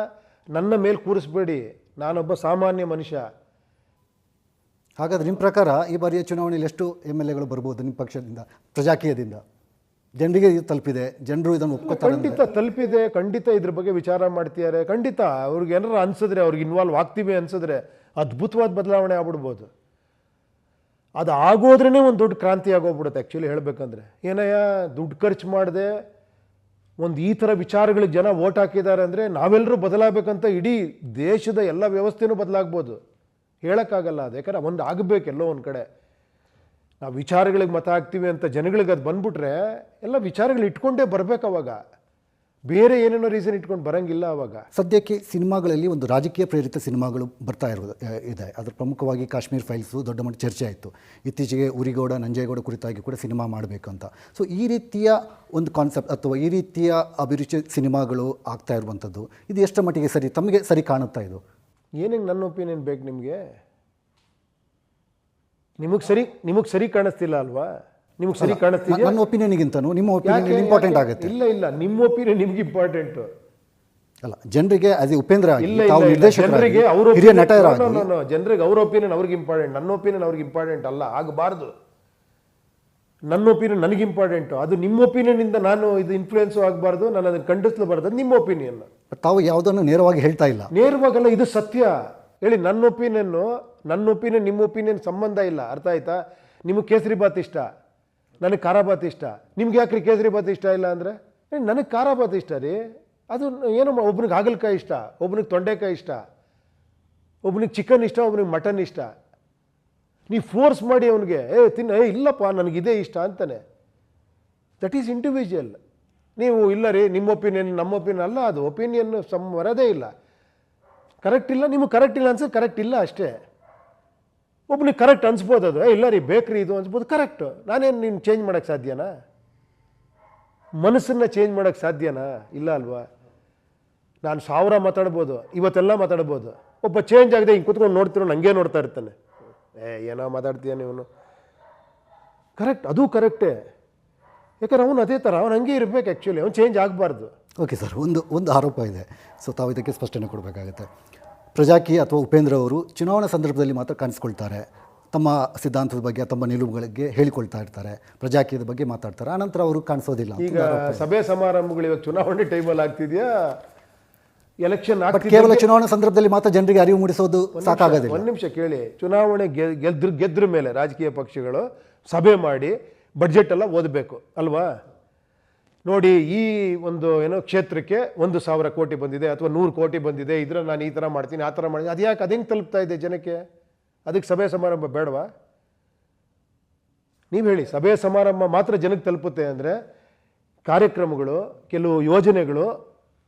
Speaker 2: ನನ್ನ ಮೇಲೆ ಕೂರಿಸ್ಬೇಡಿ, ನಾನೊಬ್ಬ ಸಾಮಾನ್ಯ ಮನುಷ್ಯ.
Speaker 1: ಹಾಗಾದ್ರೆ ನಿಮ್ಮ ಪ್ರಕಾರ ಈ ಬಾರಿಯ ಚುನಾವಣೆಯಲ್ಲಿ ಎಷ್ಟು MLAಗಳು ಬರ್ಬೋದು ನಿಮ್ಮ ಪಕ್ಷದಿಂದ, ಪ್ರಜಾಕೀಯದಿಂದ? ಜನರಿಗೆ ಇದು ತಲುಪಿದೆ, ಜನರು ಇದನ್ನು ಒಪ್ಕೋತಾರೆ?
Speaker 2: ಖಂಡಿತ ತಲುಪಿದೆ, ಖಂಡಿತ ಇದ್ರ ಬಗ್ಗೆ ವಿಚಾರ ಮಾಡ್ತಿದ್ದಾರೆ. ಖಂಡಿತ ಅವ್ರಿಗೆ ಏನಾರು ಅನ್ಸಿದ್ರೆ, ಅವ್ರಿಗೆ ಇನ್ವಾಲ್ವ್ ಆಗ್ತೀವಿ ಅನ್ಸಿದ್ರೆ ಅದ್ಭುತವಾದ ಬದಲಾವಣೆ ಆಗ್ಬಿಡ್ಬೋದು. ಅದು ಆಗೋದ್ರೇ ಒಂದು ದೊಡ್ಡ ಕ್ರಾಂತಿ ಆಗೋಗ್ಬಿಡುತ್ತೆ ಆ್ಯಕ್ಚುಲಿ ಹೇಳಬೇಕಂದ್ರೆ. ಏನಯ್ಯ ದುಡ್ಡು ಖರ್ಚು ಮಾಡದೆ ಒಂದು ಈ ಥರ ವಿಚಾರಗಳಿಗೆ ಜನ ವೋಟ್ ಹಾಕಿದ್ದಾರೆ ಅಂದರೆ ನಾವೆಲ್ಲರೂ ಬದಲಾಗಬೇಕಂತ ಇಡೀ ದೇಶದ ಎಲ್ಲ ವ್ಯವಸ್ಥೆನೂ ಬದಲಾಗ್ಬೋದು. ಹೇಳೋಕ್ಕಾಗಲ್ಲ ಅದು, ಯಾಕಂದ್ರೆ ಒಂದು ಆಗಬೇಕು ಎಲ್ಲೋ ಒಂದು ಕಡೆ. ನಾವು ವಿಚಾರಗಳಿಗೆ ಮತ ಹಾಕ್ತೀವಿ ಅಂತ ಜನಗಳಿಗೆ ಅದು ಬಂದ್ಬಿಟ್ರೆ ಎಲ್ಲ ವಿಚಾರಗಳು ಇಟ್ಕೊಂಡೇ ಬರಬೇಕು. ಅವಾಗ ಬೇರೆ ಏನೇನೋ ರೀಸನ್ ಇಟ್ಕೊಂಡು ಬರೋಂಗಿಲ್ಲ. ಅವಾಗ
Speaker 1: ಸದ್ಯಕ್ಕೆ ಸಿನಿಮಾಗಳಲ್ಲಿ ಒಂದು ರಾಜಕೀಯ ಪ್ರೇರಿತ ಸಿನಿಮಾಗಳು ಬರ್ತಾ ಇರೋದು ಇದೆ. ಅದರ ಪ್ರಮುಖವಾಗಿ ಕಾಶ್ಮೀರ್ ಫೈಲ್ಸು ದೊಡ್ಡ ಮಟ್ಟ ಚರ್ಚೆ ಆಯಿತು. ಇತ್ತೀಚೆಗೆ ಉರಿಗೌಡ ನಂಜೇಗೌಡ ಕುರಿತಾಗಿ ಕೂಡ ಸಿನಿಮಾ ಮಾಡಬೇಕು ಅಂತ. ಸೊ ಈ ರೀತಿಯ ಒಂದು ಕಾನ್ಸೆಪ್ಟ್ ಅಥವಾ ಈ ರೀತಿಯ ಅಭಿರುಚಿ ಸಿನಿಮಾಗಳು ಆಗ್ತಾ ಇರುವಂಥದ್ದು ಇದು ಎಷ್ಟು ಮಟ್ಟಿಗೆ ಸರಿ, ತಮಗೆ ಸರಿ ಕಾಣುತ್ತಾ ಇದು?
Speaker 2: ಏನಕ್ಕೆ ನನ್ನ ಒಪಿನಿಯನ್ ಬೇಕು ನಿಮಗೆ? ನಿಮಗೆ ಸರಿ ಕಾಣಿಸ್ತಿಲ್ಲ ಅಲ್ವಾ? ನಿಮಗೆ ಸರಿ ಕಾಣಿಸ್ತಿದೆ.
Speaker 1: ನನ್ನ ಒಪಿನಿಯನ್ಗಿಂತನೂ ನಿಮ್ಮ ಒಪಿನಿಯನ್ ಇಂಪಾರ್ಟೆಂಟ್ ಆಗುತ್ತೆ.
Speaker 2: ಇಲ್ಲ ನಿಮ್ಮ ಒಪಿನಿಯನ್ ನಿಮ್ಗೆ ಇಂಪಾರ್ಟೆಂಟು
Speaker 1: ಅಲ್ಲ. ಜನರಿಗೆ ಆಸ್ ಎ ಉಪೇಂದ್ರ
Speaker 2: ಜನರಿಗೆ ಅವ್ರ ಒಪಿನಿಯನ್ ಅವ್ರಿಗೆ ಇಂಪಾರ್ಟೆಂಟ್, ನನ್ನ ಒಪಿನಿಯನ್ ಅವ್ರಿಗೆ ಇಂಪಾರ್ಟೆಂಟ್ ಅಲ್ಲ, ಆಗಬಾರ್ದು. ನನ್ನ ಒಪಿನಿಯನ್ ನನಗೆ ಇಂಪಾರ್ಟೆಂಟು. ಅದು ನಿಮ್ಮ ಒಪಿನಿಯನ್ನಿಂದ ನಾನು ಇದು ಇನ್ಫ್ಲೂಯೆನ್ಸು ಆಗಬಾರ್ದು, ನಾನು ಅದನ್ನು ಖಂಡಿಸಬಾರ್ದು. ಅದು ನಿಮ್ಮ ಒಪಿನಿಯನ್.
Speaker 1: ತಾವು ಯಾವುದನ್ನು ನೇರವಾಗಿ ಹೇಳ್ತಾ ಇಲ್ಲ.
Speaker 2: ನೇರವಾಗಲ್ಲ, ಇದು ಸತ್ಯ. ಹೇಳಿ, ನನ್ನ ಒಪಿನಿಯನ್ ನಿಮ್ಮ ಒಪಿನಿಯನ್ ಸಂಬಂಧ ಇಲ್ಲ. ಅರ್ಥ ಆಯ್ತಾ? ನಿಮಗೆ ಕೇಸರಿ ಬಾತ್ ಇಷ್ಟ, ನನಗೆ ಖಾರ ಬಾತ್ ಇಷ್ಟ. ನಿಮ್ಗೆ ಯಾಕ್ರಿ ಕೇಸರಿ ಬಾತ್ ಇಷ್ಟ ಇಲ್ಲ ಅಂದರೆ? ನನಗೆ ಖಾರ ಬಾತ್ ಇಷ್ಟ ರೀ. ಅದು ಏನೋ ಒಬ್ನಿಗೆ ಹಾಗಲಕಾಯಿ ಇಷ್ಟ, ಒಬ್ನಿಗೆ ತೊಂಡೆಕಾಯಿ ಇಷ್ಟ, ಒಬ್ನಿಗೆ ಚಿಕನ್ ಇಷ್ಟ, ಒಬ್ನಿಗೆ ಮಟನ್ ಇಷ್ಟ. ನೀವು ಫೋರ್ಸ್ ಮಾಡಿ ಅವನಿಗೆ ತಿನ್ನ, ಇಲ್ಲಪ್ಪ ನನಗಿದೇ ಇಷ್ಟ ಅಂತಾನೆ. That is individual. ನೀವು ಇಲ್ಲ ರೀ ನಿಮ್ಮ ಒಪಿನಿಯನ್ ನಮ್ಮ ಒಪಿನಿಯನ್ ಅಲ್ಲ, ಅದು ಒಪಿನಿಯನ್ ಬರೋದೇ ಇಲ್ಲ. ಕರೆಕ್ಟ್ ಇಲ್ಲ, ನಿಮಗೆ ಕರೆಕ್ಟ್ ಇಲ್ಲ ಅನ್ಸೋದು ಕರೆಕ್ಟ್ ಇಲ್ಲ ಅಷ್ಟೇ. ಒಬ್ಬನಿಗೆ ಕರೆಕ್ಟ್ ಅನ್ಸ್ಬೋದು, ಅದು ಇಲ್ಲ ರೀ ಬೇಕ್ರಿ ಇದು ಅನ್ಸ್ಬೋದು, ಕರೆಕ್ಟು. ನಾನೇನು ನೀನು ಚೇಂಜ್ ಮಾಡೋಕ್ಕೆ ಸಾಧ್ಯನಾ? ಮನಸ್ಸನ್ನು ಚೇಂಜ್ ಮಾಡೋಕ್ಕೆ ಸಾಧ್ಯನಾ? ಇಲ್ಲ ಅಲ್ವಾ. ನಾನು 1000 ಮಾತಾಡ್ಬೋದು, ಇವತ್ತೆಲ್ಲ ಮಾತಾಡ್ಬೋದು. ಒಬ್ಬ ಚೇಂಜ್ ಆಗದೆ ಹಿಂಗೆ ಕೂತ್ಕೊಂಡು ನೋಡ್ತಿರೋ ನನಗೆ ನೋಡ್ತಾ ಇರ್ತಾನೆ, ಏನೋ ಮಾತಾಡ್ತೀಯ ನೀವನು. ಕರೆಕ್ಟ್, ಅದು ಕರೆಕ್ಟೇ. ಯಾಕಂದ್ರೆ ಅವನು ಅದೇ ಥರ ಅವನು ಹಂಗೆ ಇರಬೇಕು. ಆ್ಯಕ್ಚುಲಿ ಅವ್ನು ಚೇಂಜ್ ಆಗಬಾರ್ದು.
Speaker 1: ಓಕೆ ಸರ್, ಒಂದು ಆರೋಪ ಇದೆ. ಸೊ ತಾವು ಇದಕ್ಕೆ ಸ್ಪಷ್ಟನೆ ಕೊಡಬೇಕಾಗುತ್ತೆ. ಪ್ರಜಾಕೀಯ ಅಥವಾ ಉಪೇಂದ್ರ ಅವರು ಚುನಾವಣಾ ಸಂದರ್ಭದಲ್ಲಿ ಮಾತ್ರ ಕಾಣಿಸ್ಕೊಳ್ತಾರೆ, ತಮ್ಮ ಸಿದ್ಧಾಂತದ ಬಗ್ಗೆ ತಮ್ಮ ನಿಲುವುಗಳಿಗೆ ಹೇಳಿಕೊಳ್ತಾ ಇರ್ತಾರೆ, ಪ್ರಜಾಕೀಯದ ಬಗ್ಗೆ ಮಾತಾಡ್ತಾರೆ, ಆನಂತರ ಅವರು ಕಾಣಿಸೋದಿಲ್ಲ.
Speaker 2: ಈಗ ಸಭೆ ಸಮಾರಂಭಗಳು ಇವಾಗ ಚುನಾವಣೆ ಟೈಮಲ್ಲಿ ಆಗ್ತಿದೆಯಾ, ಎಲೆಕ್ಷನ್
Speaker 1: ಕೇವಲ ಚುನಾವಣಾ ಸಂದರ್ಭದಲ್ಲಿ ಮಾತ್ರ ಜನರಿಗೆ ಅರಿವು ಮೂಡಿಸೋದು ಸಾಕಾಗೋದಿಲ್ಲ.
Speaker 2: ಒಂದು ನಿಮಿಷ ಕೇಳಿ, ಚುನಾವಣೆ ಗೆದ್ರ ಮೇಲೆ ರಾಜಕೀಯ ಪಕ್ಷಗಳು ಸಭೆ ಮಾಡಿ ಬಡ್ಜೆಟ್ ಎಲ್ಲ ಓದಬೇಕು ಅಲ್ವಾ. ನೋಡಿ, ಈ ಒಂದು ಏನೋ ಕ್ಷೇತ್ರಕ್ಕೆ 1,000 ಕೋಟಿ ಬಂದಿದೆ ಅಥವಾ 100 ಕೋಟಿ ಬಂದಿದೆ, ಇದ್ರ ನಾನು ಈ ಥರ ಮಾಡ್ತೀನಿ ಆ ಥರ ಮಾಡ್ತೀನಿ, ಅದು ಯಾಕೆ ಅದು ಹೆಂಗೆ ತಲುಪ್ತಾ ಇದೆ ಜನಕ್ಕೆ? ಅದಕ್ಕೆ ಸಭೆ ಸಮಾರಂಭ ಬೇಡವಾ? ನೀವು ಹೇಳಿ. ಸಭೆ ಸಮಾರಂಭ ಮಾತ್ರ ಜನಕ್ಕೆ ತಲುಪುತ್ತೆ ಅಂದರೆ ಕಾರ್ಯಕ್ರಮಗಳು, ಕೆಲವು ಯೋಜನೆಗಳು,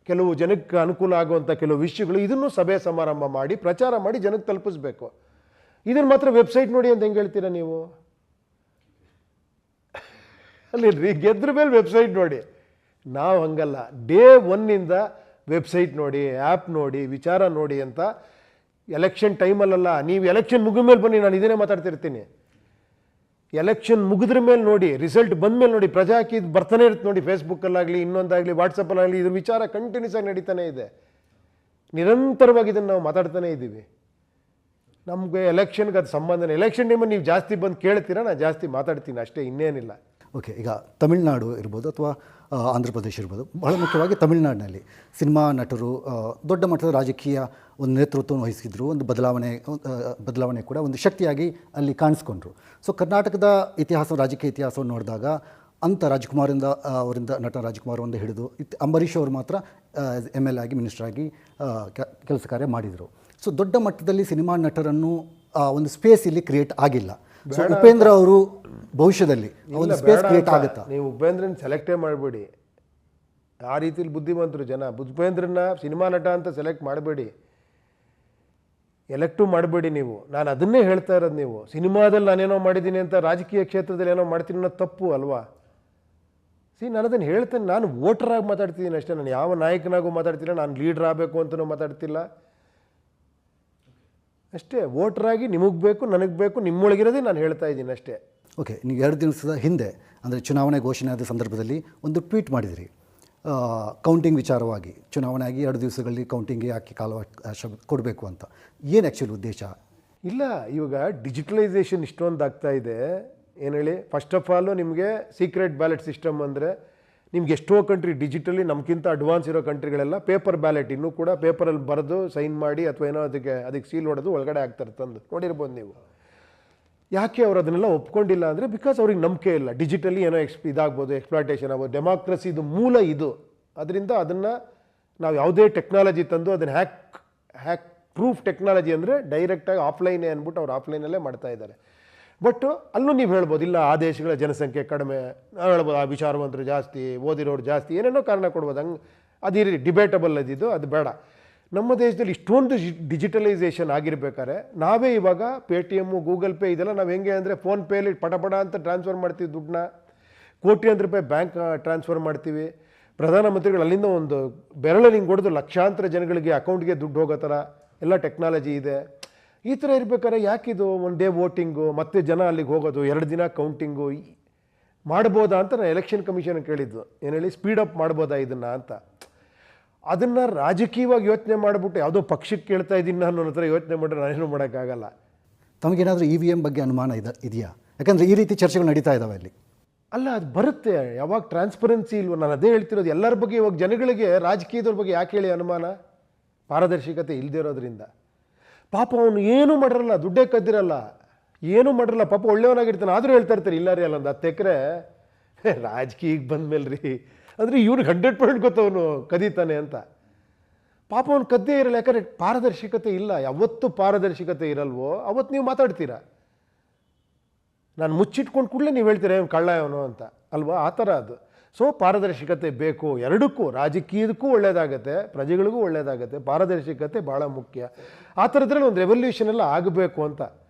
Speaker 2: ಕೆಲವು ಜನಕ್ಕೆ ಅನುಕೂಲ ಆಗುವಂಥ ಕೆಲವು ವಿಷಯಗಳು, ಇದನ್ನು ಸಭೆ ಸಮಾರಂಭ ಮಾಡಿ ಪ್ರಚಾರ ಮಾಡಿ ಜನಕ್ಕೆ ತಲುಪಿಸ್ಬೇಕು. ಇದನ್ನು ಮಾತ್ರ ವೆಬ್ಸೈಟ್ ನೋಡಿ ಅಂತ ಹೆಂಗೆ ಹೇಳ್ತೀರಾ ನೀವು? ಅಲ್ಲಿರ್ರಿ, ಗೆದ್ರ ಮೇಲೆ ವೆಬ್ಸೈಟ್ ನೋಡಿ. ನಾವು ಹಂಗಲ್ಲ, ಡೇ 1 ವೆಬ್ಸೈಟ್ ನೋಡಿ, ಆ್ಯಪ್ ನೋಡಿ, ವಿಚಾರ ನೋಡಿ ಅಂತ. ಎಲೆಕ್ಷನ್ ಟೈಮಲ್ಲ, ನೀವು ಎಲೆಕ್ಷನ್ ಮುಗಿದ ಮೇಲೆ ಬನ್ನಿ, ನಾನು ಇದನ್ನೇ ಮಾತಾಡ್ತಿರ್ತೀನಿ. ಎಲೆಕ್ಷನ್ ಮುಗಿದ್ರ ಮೇಲೆ ನೋಡಿ, ರಿಸಲ್ಟ್ ಬಂದ ಮೇಲೆ ನೋಡಿ, ಪ್ರಜಾಕೀಯ ಬರ್ತಾನೆ ಇರುತ್ತೆ ನೋಡಿ, ಫೇಸ್ಬುಕ್ಕಲ್ಲಾಗಲಿ ಇನ್ನೊಂದಾಗಲಿ ವಾಟ್ಸಪ್ಪಲ್ಲಾಗಲಿ ಇದ್ರ ವಿಚಾರ ಕಂಟಿನ್ಯೂಸ್ ಆಗಿ ನಡೀತಾನೆ ಇದೆ. ನಿರಂತರವಾಗಿ ಇದನ್ನು ನಾವು ಮಾತಾಡ್ತಾನೆ ಇದ್ದೀವಿ. ನಮಗೆ ಎಲೆಕ್ಷನ್ಗೆ ಅದು ಸಂಬಂಧನೇ. ಎಲೆಕ್ಷನ್ ಟೈಮಲ್ಲಿ ನೀವು ಜಾಸ್ತಿ ಬಂದು ಕೇಳ್ತೀರಾ, ನಾನು ಜಾಸ್ತಿ ಮಾತಾಡ್ತೀನಿ ಅಷ್ಟೇ, ಇನ್ನೇನಿಲ್ಲ.
Speaker 1: ಓಕೆ, ಈಗ ತಮಿಳುನಾಡು ಇರ್ಬೋದು ಅಥವಾ ಆಂಧ್ರ ಪ್ರದೇಶ ಇರ್ಬೋದು, ಬಹಳ ಮುಖ್ಯವಾಗಿ ತಮಿಳುನಾಡಿನಲ್ಲಿ ಸಿನಿಮಾ ನಟರು ದೊಡ್ಡ ಮಟ್ಟದ ರಾಜಕೀಯ ಒಂದು ನೇತೃತ್ವವನ್ನು ವಹಿಸಿದ್ರು, ಒಂದು ಬದಲಾವಣೆ ಕೂಡ ಒಂದು ಶಕ್ತಿಯಾಗಿ ಅಲ್ಲಿ ಕಾಣಿಸ್ಕೊಂಡ್ರು. ಸೊ ಕರ್ನಾಟಕದ ಇತಿಹಾಸ, ರಾಜಕೀಯ ಇತಿಹಾಸವನ್ನು ನೋಡಿದಾಗ ಅವರಿಂದ ನಟ ರಾಜ್ಕುಮಾರ್ ಒಂದು ಹಿಡಿದು ಅಂಬರೀಷ್ ಅವರು ಮಾತ್ರ MLA ಆಗಿ ಮಿನಿಸ್ಟರ್ ಆಗಿ ಕೆಲಸ ಕಾರ್ಯ ಮಾಡಿದರು. ಸೊ ದೊಡ್ಡ ಮಟ್ಟದಲ್ಲಿ ಸಿನಿಮಾ ನಟರನ್ನು ಒಂದು ಸ್ಪೇಸ್ ಇಲ್ಲಿ ಕ್ರಿಯೇಟ್ ಆಗಿಲ್ಲ. ಸೊ ಉಪೇಂದ್ರ ಅವರು ಭವಿಷ್ಯದಲ್ಲಿ ಒಂದು ಸ್ಪೇಸ್ ಕ್ರಿಯೇಟ್ ಆಗುತ್ತಾ?
Speaker 2: ನೀವು ಉಪೇಂದ್ರನ ಸೆಲೆಕ್ಟೇ ಮಾಡಬೇಡಿ. ಆ ರೀತಿಲಿ ಬುದ್ಧಿವಂತರು ಜನ. ಉಪೇಂದ್ರನ ಸಿನಿಮಾ ನಟ ಅಂತ ಸೆಲೆಕ್ಟ್ ಮಾಡಬೇಡಿ, ಎಲೆಕ್ಟು ಮಾಡಬೇಡಿ ನೀವು. ನಾನು ಅದನ್ನೇ ಹೇಳ್ತಾ ಇರೋದು. ನೀವು ಸಿನಿಮಾದಲ್ಲಿ ನಾನೇನೋ ಮಾಡಿದ್ದೀನಿ ಅಂತ ರಾಜಕೀಯ ಕ್ಷೇತ್ರದಲ್ಲಿ ಏನೋ ಮಾಡ್ತೀನಿ ಅನ್ನೋದು ತಪ್ಪು ಅಲ್ವಾ. ನಾನು ಅದನ್ನು ಹೇಳ್ತೇನೆ. ನಾನು ವೋಟರಾಗಿ ಮಾತಾಡ್ತಿದ್ದೀನಿ ಅಷ್ಟೇ. ನಾನು ಯಾವ ನಾಯಕನಾಗೂ ಮಾತಾಡ್ತಿಲ್ಲ, ನಾನು ಲೀಡ್ರ್ ಆಗಬೇಕು ಅಂತಲೂ ಮಾತಾಡ್ತಿಲ್ಲ ಅಷ್ಟೇ. ವೋಟ್ರಾಗಿ ನಿಮಗೆ ಬೇಕು, ನನಗೆ ಬೇಕು, ನಿಮ್ಮೊಳಗಿರೋದೇ ನಾನು ಹೇಳ್ತಾ ಇದ್ದೀನಿ ಅಷ್ಟೇ.
Speaker 1: ಓಕೆ, ನೀವು 2 ದಿವಸದ ಹಿಂದೆ ಅಂದರೆ ಚುನಾವಣೆ ಘೋಷಣೆ ಆದ ಸಂದರ್ಭದಲ್ಲಿ ಒಂದು ಟ್ವೀಟ್ ಮಾಡಿದಿರಿ, ಕೌಂಟಿಂಗ್ ವಿಚಾರವಾಗಿ. ಚುನಾವಣೆ ಆಗಿ 2 ದಿವಸಗಳಲ್ಲಿ ಕೌಂಟಿಂಗ್ಗೆ ಯಾಕೆ ಕಾಲಾವಕಾಶ ಕೊಡಬೇಕು ಅಂತ. ಏನು ಆ್ಯಕ್ಚುಲಿ ಉದ್ದೇಶ?
Speaker 2: ಇಲ್ಲ, ಇವಾಗ ಡಿಜಿಟಲೈಸೇಷನ್ ಇಷ್ಟೊಂದು ಆಗ್ತಾ ಇದೆ. ಏನು ಹೇಳಿ, ಫಸ್ಟ್ ಆಫ್ ಆಲು ನಿಮಗೆ ಸೀಕ್ರೆಟ್ ಬ್ಯಾಲೆಟ್ ಸಿಸ್ಟಮ್ ಅಂದರೆ ನಿಮ್ಗೆ ಎಷ್ಟೋ ಕಂಟ್ರಿ ಡಿಜಿಟಲಿ ನಮಗಿಂತ ಅಡ್ವಾನ್ಸ್ ಇರೋ ಕಂಟ್ರಿಗಳೆಲ್ಲ ಪೇಪರ್ ಬ್ಯಾಲೆಟ್ ಇನ್ನೂ ಕೂಡ ಪೇಪರಲ್ಲಿ ಬರೆದು ಸೈನ್ ಮಾಡಿ ಅಥವಾ ಏನೋ ಅದಕ್ಕೆ ಸೀಲ್ ಹೊಡೆದು ಒಳಗಡೆ ಹಾಕ್ತಾರೆ ತಂದು. ನೋಡಿರ್ಬೋದು ನೀವು. ಯಾಕೆ ಅವ್ರು ಅದನ್ನೆಲ್ಲ ಒಪ್ಕೊಂಡಿಲ್ಲ ಅಂದರೆ ಬಿಕಾಸ್ ಅವ್ರಿಗೆ ನಂಬಿಕೆ ಇಲ್ಲ. ಡಿಜಿಟಲಿ ಏನೋ ಇದಾಗ್ಬೋದು, ಎಕ್ಸ್ಪ್ಲಾಯ್ಟೇಷನ್ ಆಗ್ಬೋದು. ಡೆಮಾಕ್ರಸಿದು ಮೂಲ ಇದು. ಅದರಿಂದ ಅದನ್ನು ನಾವು ಯಾವುದೇ ಟೆಕ್ನಾಲಜಿ ತಂದು ಅದನ್ನು ಹ್ಯಾಕ್ ಪ್ರೂಫ್ ಟೆಕ್ನಾಲಜಿ ಅಂದರೆ ಡೈರೆಕ್ಟಾಗಿ ಆಫ್ಲೈನೇ ಅಂದ್ಬಿಟ್ಟು ಅವ್ರು ಆಫ್ಲೈನಲ್ಲೇ ಮಾಡ್ತಾ ಇದ್ದಾರೆ. ಬಟ್ ಅಲ್ಲೂ ನೀವು ಹೇಳ್ಬೋದು, ಇಲ್ಲ ಆ ದೇಶಗಳ ಜನಸಂಖ್ಯೆ ಕಡಿಮೆ, ನಾವು ಹೇಳ್ಬೋದು ಆ ವಿಚಾರವಂತರು ಜಾಸ್ತಿ, ಓದಿರೋರು ಜಾಸ್ತಿ, ಏನೇನೋ ಕಾರಣ ಕೊಡ್ಬೋದು. ಹಂಗೆ ಅದಿರಿ, ಡಿಬೇಟಬಲ್ ಅದಿದ್ದು, ಅದು ಬೇಡ. ನಮ್ಮ ದೇಶದಲ್ಲಿ ಇಷ್ಟೊಂದು ಡಿಜಿಟಲೈಸೇಷನ್ ಆಗಿರ್ಬೇಕಾದ್ರೆ ನಾವೇ ಇವಾಗ ಪೇಟಿಎಮ್ಮು, ಗೂಗಲ್ ಪೇ ಇದೆಲ್ಲ ನಾವು ಹೆಂಗೆ ಅಂದರೆ ಫೋನ್ಪೇಲಿ ಪಟ ಅಂತ ಟ್ರಾನ್ಸ್ಫರ್ ಮಾಡ್ತೀವಿ ದುಡ್ಡನ್ನ. ಕೋಟ್ಯಾಂತರ ರೂಪಾಯಿ ಬ್ಯಾಂಕ್ ಟ್ರಾನ್ಸ್ಫರ್ ಮಾಡ್ತೀವಿ. ಪ್ರಧಾನಮಂತ್ರಿಗಳು ಅಲ್ಲಿಂದ ಒಂದು ಬೆರಳಲ್ಲಿ ಹಿಂಗೆ ಹೊಡೆದು ಲಕ್ಷಾಂತರ ಜನಗಳಿಗೆ ಅಕೌಂಟ್ಗೆ ದುಡ್ಡು ಹೋಗೋ ಥರ ಎಲ್ಲ ಟೆಕ್ನಾಲಜಿ ಇದೆ. ಈ ಥರ ಇರ್ಬೇಕಾದ್ರೆ ಯಾಕಿದು ಒನ್ ಡೇ ವೋಟಿಂಗು, ಮತ್ತೆ ಜನ ಅಲ್ಲಿಗೆ ಹೋಗೋದು, 2 ದಿನ ಕೌಂಟಿಂಗು ಮಾಡ್ಬೋದಾ ಅಂತ ನಾನು ಎಲೆಕ್ಷನ್ ಕಮಿಷನ್ ಕೇಳಿದ್ದು. ಏನು ಹೇಳಿ, ಸ್ಪೀಡಪ್ ಮಾಡ್ಬೋದಾ ಇದನ್ನು ಅಂತ. ಅದನ್ನು ರಾಜಕೀಯವಾಗಿ ಯೋಚನೆ ಮಾಡಿಬಿಟ್ಟು ಯಾವುದೋ ಪಕ್ಷಕ್ಕೆ ಕೇಳ್ತಾ ಇದ್ದೀನಿ ನಾನು ಅನ್ನೋ ಥರ ಯೋಚನೆ ಮಾಡಿದ್ರೆ ನಾನೇನು ಮಾಡೋಕ್ಕಾಗಲ್ಲ.
Speaker 1: ತಮಗೇನಾದರೂ EVM ಬಗ್ಗೆ ಅನುಮಾನ ಇದೆಯಾ? ಯಾಕಂದರೆ ಈ ರೀತಿ ಚರ್ಚೆಗಳು ನಡೀತಾ ಇದ್ದಾವೆ ಅಲ್ಲಿ.
Speaker 2: ಅಲ್ಲ, ಅದು ಬರುತ್ತೆ. ಯಾವಾಗ ಟ್ರಾನ್ಸ್ಪರೆನ್ಸಿ ಇಲ್ವೋ, ನಾನು ಅದೇ ಹೇಳ್ತಿರೋದು. ಎಲ್ಲರ ಬಗ್ಗೆ ಇವಾಗ ಜನಗಳಿಗೆ ರಾಜಕೀಯದವ್ರ ಬಗ್ಗೆ ಯಾಕೆ ಹೇಳಿ ಅನುಮಾನ? ಪಾರದರ್ಶಕತೆ ಇಲ್ಲದೆ ಇರೋದ್ರಿಂದ. ಪಾಪ ಅವನು ಏನೂ ಮಾಡಿರಲ್ಲ, ದುಡ್ಡೇ ಕದ್ದಿರಲ್ಲ, ಏನೂ ಮಾಡಿರಲ್ಲ, ಪಾಪ ಒಳ್ಳೆಯವನಾಗಿರ್ತಾನೆ. ಆದರೂ ಹೇಳ್ತಾ ಇರ್ತಾರೆ, ಇಲ್ಲ ರೀ ಅಲ್ಲ ಒಂದು 10 ಎಕರೆ ರಾಜಕೀಯಕ್ಕೆ ಬಂದಮೇಲೆ ರೀ ಅಂದರೆ ಇವ್ನಿಗೆ 100% ಗೊತ್ತವನು ಕದೀತಾನೆ ಅಂತ. ಪಾಪ ಅವನು ಕದ್ದೇ ಇರಲ್ಲ. ಯಾಕಂದರೆ ಪಾರದರ್ಶಕತೆ ಇಲ್ಲ. ಯಾವತ್ತು ಪಾರದರ್ಶಕತೆ ಇರಲ್ವೋ ಅವತ್ತು ನೀವು ಮಾತಾಡ್ತೀರಾ. ನಾನು ಮುಚ್ಚಿಟ್ಕೊಂಡು ಕೂಡಲೇ ನೀವು ಹೇಳ್ತೀರಾ ಕಳ್ಳ ಅವನು ಅಂತ ಅಲ್ವಾ, ಆ ಥರ ಅದು. ಸೊ ಪಾರದರ್ಶಕತೆ ಬೇಕು, ಎರಡಕ್ಕೂ, ರಾಜಕೀಯದಕ್ಕೂ ಒಳ್ಳೆಯದಾಗತ್ತೆ, ಪ್ರಜೆಗಳಿಗೂ ಒಳ್ಳೆಯದಾಗತ್ತೆ. ಪಾರದರ್ಶಕತೆ ಭಾಳ ಮುಖ್ಯ. ಆ ಥರದ್ರಲ್ಲಿ ಒಂದು ರೆವಲ್ಯೂಷನ್ ಎಲ್ಲ ಆಗಬೇಕು ಅಂತ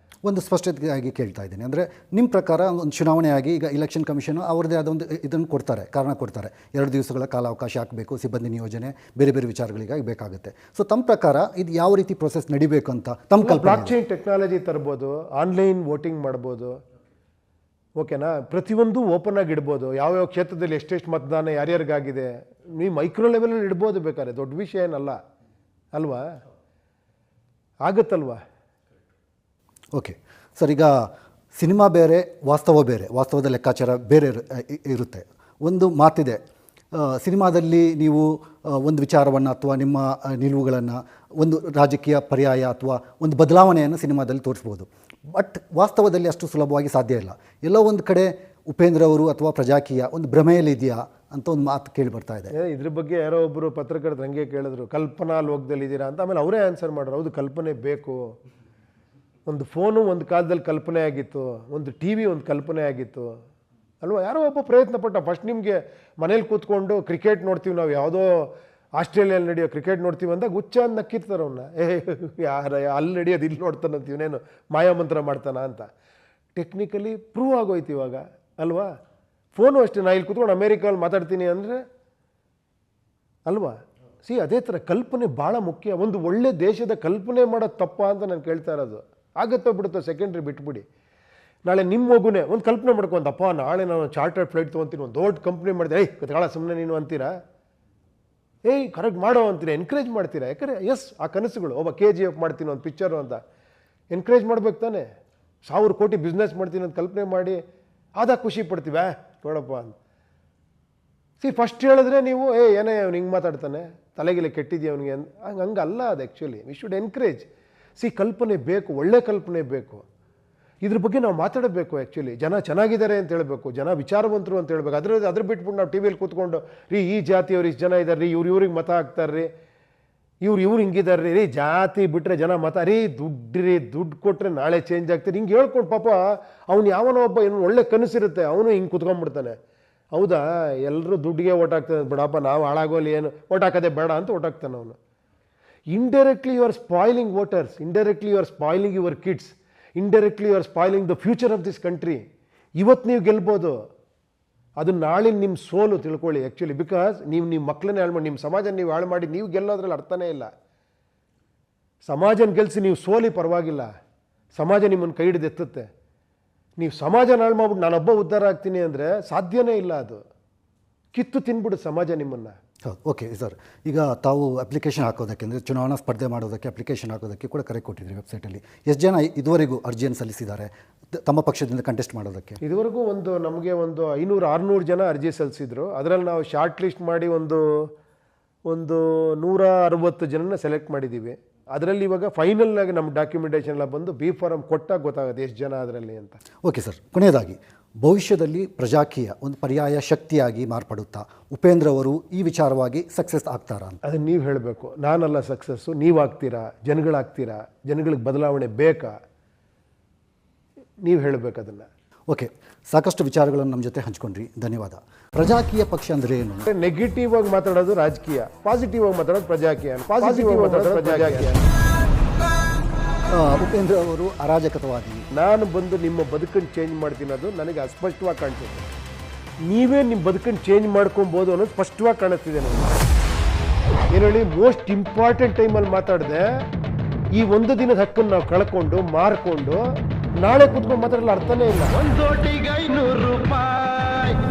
Speaker 1: ಒಂದು ಸ್ಪಷ್ಟತೆಯಾಗಿ ಕೇಳ್ತಾ ಇದ್ದೀನಿ. ಅಂದರೆ ನಿಮ್ಮ ಪ್ರಕಾರ ಒಂದು ಚುನಾವಣೆಯಾಗಿ ಈಗ ಇಲೆಕ್ಷನ್ ಕಮಿಷನ್ ಅವ್ರದ್ದೇ ಆದ ಒಂದು ಇದನ್ನು ಕೊಡ್ತಾರೆ, ಕಾರಣ ಕೊಡ್ತಾರೆ, 2 ದಿವಸಗಳ ಕಾಲಾವಕಾಶ ಹಾಕಬೇಕು, ಸಿಬ್ಬಂದಿ ನಿಯೋಜನೆ, ಬೇರೆ ಬೇರೆ ವಿಚಾರಗಳಿಗಾಗಿ ಬೇಕಾಗುತ್ತೆ. ಸೊ ತಮ್ಮ ಪ್ರಕಾರ ಇದು ಯಾವ ರೀತಿ ಪ್ರೊಸೆಸ್ ನಡಿಬೇಕು ಅಂತ ತಮ್ಮ ಕಲ್ಪನೆ?
Speaker 2: ಬ್ಲಾಕ್ ಚೈನ್ ಟೆಕ್ನಾಲಜಿ ತರ್ಬೋದು, ಆನ್ಲೈನ್ ವೋಟಿಂಗ್ ಮಾಡ್ಬೋದು, ಓಕೆನಾ, ಪ್ರತಿಯೊಂದು ಓಪನ್ ಆಗಿ ಇಡ್ಬೋದು, ಯಾವ್ಯಾವ ಕ್ಷೇತ್ರದಲ್ಲಿ ಎಷ್ಟೆಷ್ಟು ಮತದಾನ ಯಾರ್ಯಾರಿಗಾಗಿದೆ, ನೀವು ಮೈಕ್ರೋ ಲೆವೆಲಲ್ಲಿ ಇಡ್ಬೋದು ಬೇಕಾದ್ರೆ, ದೊಡ್ಡ ವಿಷಯ ಏನಲ್ಲ ಅಲ್ವಾ, ಆಗುತ್ತಲ್ವಾ?
Speaker 1: ಓಕೆ ಸರ್, ಈಗ ಸಿನಿಮಾ ಬೇರೆ, ವಾಸ್ತವ ಬೇರೆ, ವಾಸ್ತವದ ಲೆಕ್ಕಾಚಾರ ಬೇರೆ ಇರುತ್ತೆ. ಒಂದು ಮಾತಿದೆ, ಸಿನಿಮಾದಲ್ಲಿ ನೀವು ಒಂದು ವಿಚಾರವನ್ನು ಅಥವಾ ನಿಮ್ಮ ನಿಲುವುಗಳನ್ನು, ಒಂದು ರಾಜಕೀಯ ಪರ್ಯಾಯ ಅಥವಾ ಒಂದು ಬದಲಾವಣೆಯನ್ನು ಸಿನಿಮಾದಲ್ಲಿ ತೋರಿಸ್ಬೋದು. ಬಟ್ ವಾಸ್ತವದಲ್ಲಿ ಅಷ್ಟು ಸುಲಭವಾಗಿ ಸಾಧ್ಯ ಇಲ್ಲ. ಎಲ್ಲೋ ಒಂದು ಕಡೆ ಉಪೇಂದ್ರ ಅವರು ಅಥವಾ ಪ್ರಜಾಕೀಯ ಒಂದು ಭ್ರಮೆಯಲ್ಲಿದೆಯಾ ಅಂತ ಒಂದು ಮಾತು ಕೇಳಿ ಬರ್ತಾ ಇದೆ.
Speaker 2: ಇದ್ರ ಬಗ್ಗೆ ಯಾರೋ ಒಬ್ಬರು ಪತ್ರಕರ್ತರು ಹಂಗೆ ಕೇಳಿದ್ರು, ಕಲ್ಪನಾ ಲೋಕದಲ್ಲಿದ್ದೀರಾ ಅಂತ. ಆಮೇಲೆ ಅವರೇ ಆನ್ಸರ್ ಮಾಡ್ರು, ಹೌದು ಕಲ್ಪನೆ ಬೇಕು. ಒಂದು ಫೋನು ಒಂದು ಕಾಲದಲ್ಲಿ ಕಲ್ಪನೆ ಆಗಿತ್ತು, ಒಂದು ಟಿ ವಿ ಒಂದು ಕಲ್ಪನೆ ಆಗಿತ್ತು ಅಲ್ವಾ. ಯಾರೋ ಒಬ್ಬ ಪ್ರಯತ್ನ ಪಟ್ಟ. ಫಸ್ಟ್ ನಿಮಗೆ ಮನೇಲಿ ಕೂತ್ಕೊಂಡು ಕ್ರಿಕೆಟ್ ನೋಡ್ತೀವಿ ನಾವು, ಯಾವುದೋ ಆಸ್ಟ್ರೇಲಿಯಲ್ಲಿ ನಡೆಯೋ ಕ್ರಿಕೆಟ್ ನೋಡ್ತೀವಿ ಅಂದಾಗ ಹುಚ್ಚ ಅಂತ ನಕ್ಕಿರ್ತಾರೆ ಅವನ್ನ. ಯಾರ ಅಲ್ಲಿ ನಡೆಯೋದು ಇಲ್ಲಿ ನೋಡ್ತಾನಂತ, ಇವನೇನು ಮಾಯಾಮಂತ್ರ ಮಾಡ್ತಾನ ಅಂತ. ಟೆಕ್ನಿಕಲಿ ಪ್ರೂವ್ ಆಗೋಯ್ತು ಇವಾಗ ಅಲ್ವಾ. ಫೋನು ಅಷ್ಟೇ, ನಾ ಇಲ್ಲಿ ಕೂತ್ಕೊಂಡು ಅಮೇರಿಕಲ್ಲಿ ಮಾತಾಡ್ತೀನಿ ಅಂದರೆ ಅಲ್ವಾ. ಅದೇ ಥರ ಕಲ್ಪನೆ ಭಾಳ ಮುಖ್ಯ. ಒಂದು ಒಳ್ಳೆ ದೇಶದ ಕಲ್ಪನೆ ಮಾಡೋದು ತಪ್ಪ ಅಂತ ನಾನು ಕೇಳ್ತಾ ಇರೋದು. ಆಗುತ್ತೋ ಬಿಡುತ್ತೋ ಸೆಕೆಂಡ್ರಿ ಬಿಟ್ಬಿಡಿ. ನಾಳೆ ನಿಮ್ಮ ಮಗುನೇ ಒಂದು ಕಲ್ಪನೆ ಮಾಡ್ಕೊಂಡಪ್ಪ, ನಾಳೆ ನಾನು ಚಾರ್ಟರ್ಡ್ ಫ್ಲೈಟ್ ತೊಗೊತೀನಿ, ಒಂದು ದೊಡ್ಡ ಕಂಪ್ನಿ ಮಾಡಿದೆ, ಕತ್ಗಾಳ ಸುಮ್ಮನೆ ನೀನು ಅಂತೀರಾ, ಕರೆಕ್ಟ್ ಮಾಡೋ ಅಂತೀರಾ, ಎನ್ಕರೇಜ್ ಮಾಡ್ತೀರಾ. ಯಾಕಂದರೆ ಆ ಕನಸುಗಳು, ಒಬ್ಬ KGF ಮಾಡ್ತೀನಿ ಒಂದು ಪಿಕ್ಚರು ಅಂತ ಎನ್ಕರೇಜ್ ಮಾಡ್ಬೇಕು ತಾನೆ. 1000 ಕೋಟಿ ಬಿಸ್ನೆಸ್ ಮಾಡ್ತೀನಿ ಅಂತ ಕಲ್ಪನೆ ಮಾಡಿ ಆದಾಗ ಖುಷಿ ಪಡ್ತೀವ, ನೋಡಪ್ಪ ಅಂತ. ಫಸ್ಟ್ ಹೇಳಿದ್ರೆ ನೀವು ಏನೇ ಅವ್ನು ಹಿಂಗೆ ಮಾತಾಡ್ತಾನೆ, ತಲೆಗಿಲೆ ಕೆಟ್ಟಿದ್ಯಾ ಅವನಿಗೆ ಹಂಗಲ್ಲ. ಅದು ಆ್ಯಕ್ಚುಲಿ ವಿ ಶುಡ್ ಎನ್ಕರೇಜ್. ಕಲ್ಪನೆ ಬೇಕು, ಒಳ್ಳೆ ಕಲ್ಪನೆ ಬೇಕು. ಇದ್ರ ಬಗ್ಗೆ ನಾವು ಮಾತಾಡಬೇಕು. ಆ್ಯಕ್ಚುಲಿ ಜನ ಚೆನ್ನಾಗಿದ್ದಾರೆ ಅಂತ ಹೇಳಬೇಕು, ಜನ ವಿಚಾರವಂತರು ಅಂತ ಹೇಳ್ಬೇಕು. ಅದ್ರ ಬಿಟ್ಬಿಟ್ಟು ನಾವು ಟಿ ವಿಯಲ್ಲಿ ಕೂತ್ಕೊಂಡು ಈ ಜಾತಿಯವ್ರು ಇಷ್ಟು ಜನ ಇದ್ದಾರೆ ರೀ, ಇವ್ರಿಗೆ ಮತ ಹಾಕ್ತಾರೆ ರೀ, ಇವ್ರು ಹಿಂಗಿದ್ದಾರೆ ರೀ, ಜಾತಿ ಬಿಟ್ಟರೆ ಜನ ಮತ ರೀ, ದುಡ್ಡು ಕೊಟ್ಟರೆ ನಾಳೆ ಚೇಂಜ್ ಆಗ್ತಾರೆ ಹಿಂಗೆ ಹೇಳ್ಕೊಂಡು ಪಾಪ ಅವ್ನು ಯಾವನೋ ಒಬ್ಬ ಏನು ಒಳ್ಳೆ ಕನಸಿರುತ್ತೆ, ಅವನು ಹಿಂಗೆ ಕುತ್ಕೊಂಡ್ಬಿಡ್ತಾನೆ. ಹೌದಾ, ಎಲ್ಲರೂ ದುಡ್ಡಿಗೆ ಓಟ್ ಹಾಕ್ತಾರೆ, ಬಿಡಪ್ಪ ನಾವು ಹಾಳಾಗೋಲಿ, ಏನು ಓಟ್ ಹಾಕೋದೇ ಬೇಡ ಅಂತ ಓಟ್ ಹಾಕ್ತಾನೆ ಅವನು. Indirectly you are spoiling voters, indirectly you are spoiling your kids, indirectly you are spoiling the future of this country. ಇವತ್ತು ನೀವು ಗೆಲ್ಬೋದು, ಅದು ನಾಳೆ ನಿಮ್ಮ ಸೋಲು ತಿಳ್ಕೊಳ್ಳಿ. ಆ್ಯಕ್ಚುಲಿ ಬಿಕಾಸ್ ನೀವು ಮಕ್ಕಳನ್ನೇ ಹಾಳು ಮಾಡಿ, ನಿಮ್ಮ ಸಮಾಜ ನೀವು ಹಾಳು ಮಾಡಿ ನೀವು ಗೆಲ್ಲೋದ್ರಲ್ಲಿ ಅರ್ಥನೇ ಇಲ್ಲ. ಸಮಾಜನ ಗೆಲ್ಲಿಸಿ ನೀವು ಸೋಲಿ ಪರವಾಗಿಲ್ಲ, ಸಮಾಜ ನಿಮ್ಮನ್ನು ಕೈ ಹಿಡಿದು ಎತ್ತುತ್ತೆ. ನೀವು ಸಮಾಜನ ಹಾಳು ಮಾಡ್ಬಿಟ್ಟು ನಾನೊಬ್ಬ ಉದ್ಧಾರ ಆಗ್ತೀನಿ ಅಂದರೆ ಸಾಧ್ಯನೇ ಇಲ್ಲ. ಅದು ಕಿತ್ತು ತಿನ್ಬಿಡು ಸಮಾಜ ನಿಮ್ಮನ್ನು.
Speaker 1: ಹೌದು. ಓಕೆ ಸರ್, ಈಗ ತಾವು ಅಪ್ಲಿಕೇಶನ್ ಹಾಕೋದಕ್ಕೆ, ಅಂದರೆ ಚುನಾವಣಾ ಸ್ಪರ್ಧೆ ಮಾಡೋದಕ್ಕೆ ಅಪ್ಲಿಕೇಶನ್ ಹಾಕೋದಕ್ಕೆ ಕೂಡ ಕರೆ ಕೊಟ್ಟಿದ್ರಿ ವೆಬ್ಸೈಟಲ್ಲಿ. ಎಷ್ಟು ಜನ ಇದುವರೆಗೂ ಅರ್ಜಿಯನ್ನು ಸಲ್ಲಿಸಿದ್ದಾರೆ ತಮ್ಮ ಪಕ್ಷದಿಂದ ಕಂಟೆಸ್ಟ್ ಮಾಡೋದಕ್ಕೆ?
Speaker 2: ಇದುವರೆಗೂ ನಮಗೆ ಒಂದು 500-600 ಜನ ಅರ್ಜಿ ಸಲ್ಲಿಸಿದ್ರು. ಅದರಲ್ಲಿ ನಾವು ಶಾರ್ಟ್ ಲಿಸ್ಟ್ ಮಾಡಿ ಒಂದು 160 ಜನನ ಸೆಲೆಕ್ಟ್ ಮಾಡಿದ್ದೀವಿ. ಅದರಲ್ಲಿ ಇವಾಗ ಫೈನಲ್ ಆಗಿ ನಮ್ಮ ಡಾಕ್ಯುಮೆಂಟೇಷನ್ ಎಲ್ಲ ಬಂದು ಬಿ ಫಾರಮ್ ಕೊಟ್ಟಾಗ ಗೊತ್ತಾಗುತ್ತೆ ಎಷ್ಟು ಜನ ಅದರಲ್ಲಿ ಅಂತ.
Speaker 1: ಓಕೆ ಸರ್, ಕೊನೆಯದಾಗಿ ಭವಿಷ್ಯದಲ್ಲಿ ಪ್ರಜಾಕೀಯ ಒಂದು ಪರ್ಯಾಯ ಶಕ್ತಿಯಾಗಿ ಮಾರ್ಪಡುತ್ತಾ ಉಪೇಂದ್ರ ಅವರು ಈ ವಿಚಾರವಾಗಿ ಸಕ್ಸಸ್ ಆಗ್ತಾರಾ ಅಂತ?
Speaker 2: ಅದನ್ನು ನೀವು ಹೇಳಬೇಕು. ನಾನಲ್ಲ ಸಕ್ಸಸ್ಸು, ನೀವು ಆಗ್ತೀರಾ, ಜನಗಳಾಗ್ತೀರಾ, ಜನಗಳಿಗೆ ಬದಲಾವಣೆ ಬೇಕಾ, ನೀವು ಹೇಳಬೇಕು ಅದನ್ನು.
Speaker 1: ಓಕೆ, ಸಾಕಷ್ಟು ವಿಚಾರಗಳನ್ನು ನಮ್ಮ ಜೊತೆ ಹಂಚ್ಕೊಂಡ್ರಿ, ಧನ್ಯವಾದ. ಪ್ರಜಾಕೀಯ ಪಕ್ಷ ಅಂದರೆ ಏನು?
Speaker 2: ನೆಗೆಟಿವ್ ಆಗಿ ಮಾತಾಡೋದು ರಾಜಕೀಯ, ಪಾಸಿಟಿವ್ ಆಗಿ ಮಾತಾಡೋದು ಪ್ರಜಾಕೀಯ, ಪಾಸಿಟಿವ್ ಆಗಿ ಮಾತಾಡೋದು ಪ್ರಜಾಕೀಯ.
Speaker 1: ಉಪೇಂದ್ರ ಅವರು ಅರಾಜಕತವಾದಿ,
Speaker 2: ನಾನು ಬಂದು ನಿಮ್ಮ ಬದುಕನ್ನು ಚೇಂಜ್ ಮಾಡ್ತೀನಿ, ಅದು ನನಗೆ ಅಸ್ಪಷ್ಟವಾಗಿ ಕಾಣ್ತಿದೆ. ನೀವೇ ನಿಮ್ಮ ಬದುಕನ್ನು ಚೇಂಜ್ ಮಾಡ್ಕೊಬೋದು ಅನ್ನೋದು ಸ್ಪಷ್ಟವಾಗಿ ಕಾಣಿಸ್ತಿದೆ ನನಗೆ. ಏನು ಹೇಳಿ, ಮೋಸ್ಟ್ ಇಂಪಾರ್ಟೆಂಟ್ ಟೈಮಲ್ಲಿ ಮಾತಾಡಿದೆ. ಈ ಒಂದು ದಿನದ ಹಕ್ಕನ್ನು ನಾವು ಕಳ್ಕೊಂಡು ಮಾರ್ಕೊಂಡು ನಾಳೆ ಕೂತ್ಕೊಂಡು ಮಾತಾಡಲು ಅರ್ಥನೇ ಇಲ್ಲ.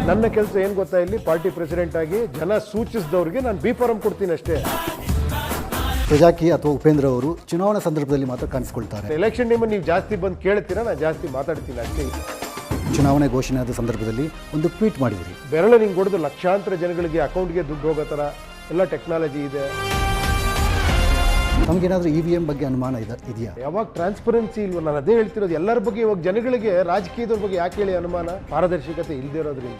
Speaker 2: ನನ್ನ ಕೆಲಸ ಏನು ಗೊತ್ತಾ, ಇಲ್ಲಿ ಪಾರ್ಟಿ ಪ್ರೆಸಿಡೆಂಟ್ ಆಗಿ ಜನ ಸೂಚಿಸಿದವ್ರಿಗೆ ನಾನು ಬಿ ಫಾರಂ ಕೊಡ್ತೀನಿ ಅಷ್ಟೇ.
Speaker 1: ಪ್ರಜಾಕೀಯ ಅಥವಾ ಉಪೇಂದ್ರ ಅವರು ಚುನಾವಣಾ ಸಂದರ್ಭದಲ್ಲಿ ಮಾತ್ರ ಕಾಣಿಸ್ಕೊಳ್ತಾರೆ.
Speaker 2: ಎಲೆಕ್ಷನ್ ಟೈಮಲ್ಲಿ ನೀವು ಜಾಸ್ತಿ ಬಂದು ಕೇಳ್ತೀರಾ, ನಾನು ಜಾಸ್ತಿ ಮಾತಾಡ್ತೀನಿ ಅಷ್ಟೇ.
Speaker 1: ಚುನಾವಣೆ ಘೋಷಣೆ ಆದ ಸಂದರ್ಭದಲ್ಲಿ ಒಂದು ಟ್ವೀಟ್ ಮಾಡಿದ್ರಿ,
Speaker 2: ಬೆರಳು ನಿಂಗೆ ಹೊಡೆದು ಲಕ್ಷಾಂತರ ಜನಗಳಿಗೆ ಅಕೌಂಟ್ಗೆ ದುಡ್ಡು ಹೋಗೋ ಥರ ಎಲ್ಲ ಟೆಕ್ನಾಲಜಿ ಇದೆ.
Speaker 1: ನಮಗೇನಾದರೂ EVM ಬಗ್ಗೆ ಅನುಮಾನ ಇದೆಯಾ?
Speaker 2: ಯಾವಾಗ ಟ್ರಾನ್ಸ್ಪರೆನ್ಸಿ ಇಲ್ವ? ನಾನು ಅದೇ ಹೇಳ್ತಿರೋದು, ಎಲ್ಲರ ಬಗ್ಗೆ. ಇವಾಗ ಜನಗಳಿಗೆ ರಾಜಕೀಯದವ್ರ ಬಗ್ಗೆ ಯಾಕೆ ಹೇಳಿ ಅನುಮಾನ? ಪಾರದರ್ಶಕತೆ ಇಲ್ಲದೆ ಇರೋದ್ರಿಂದ.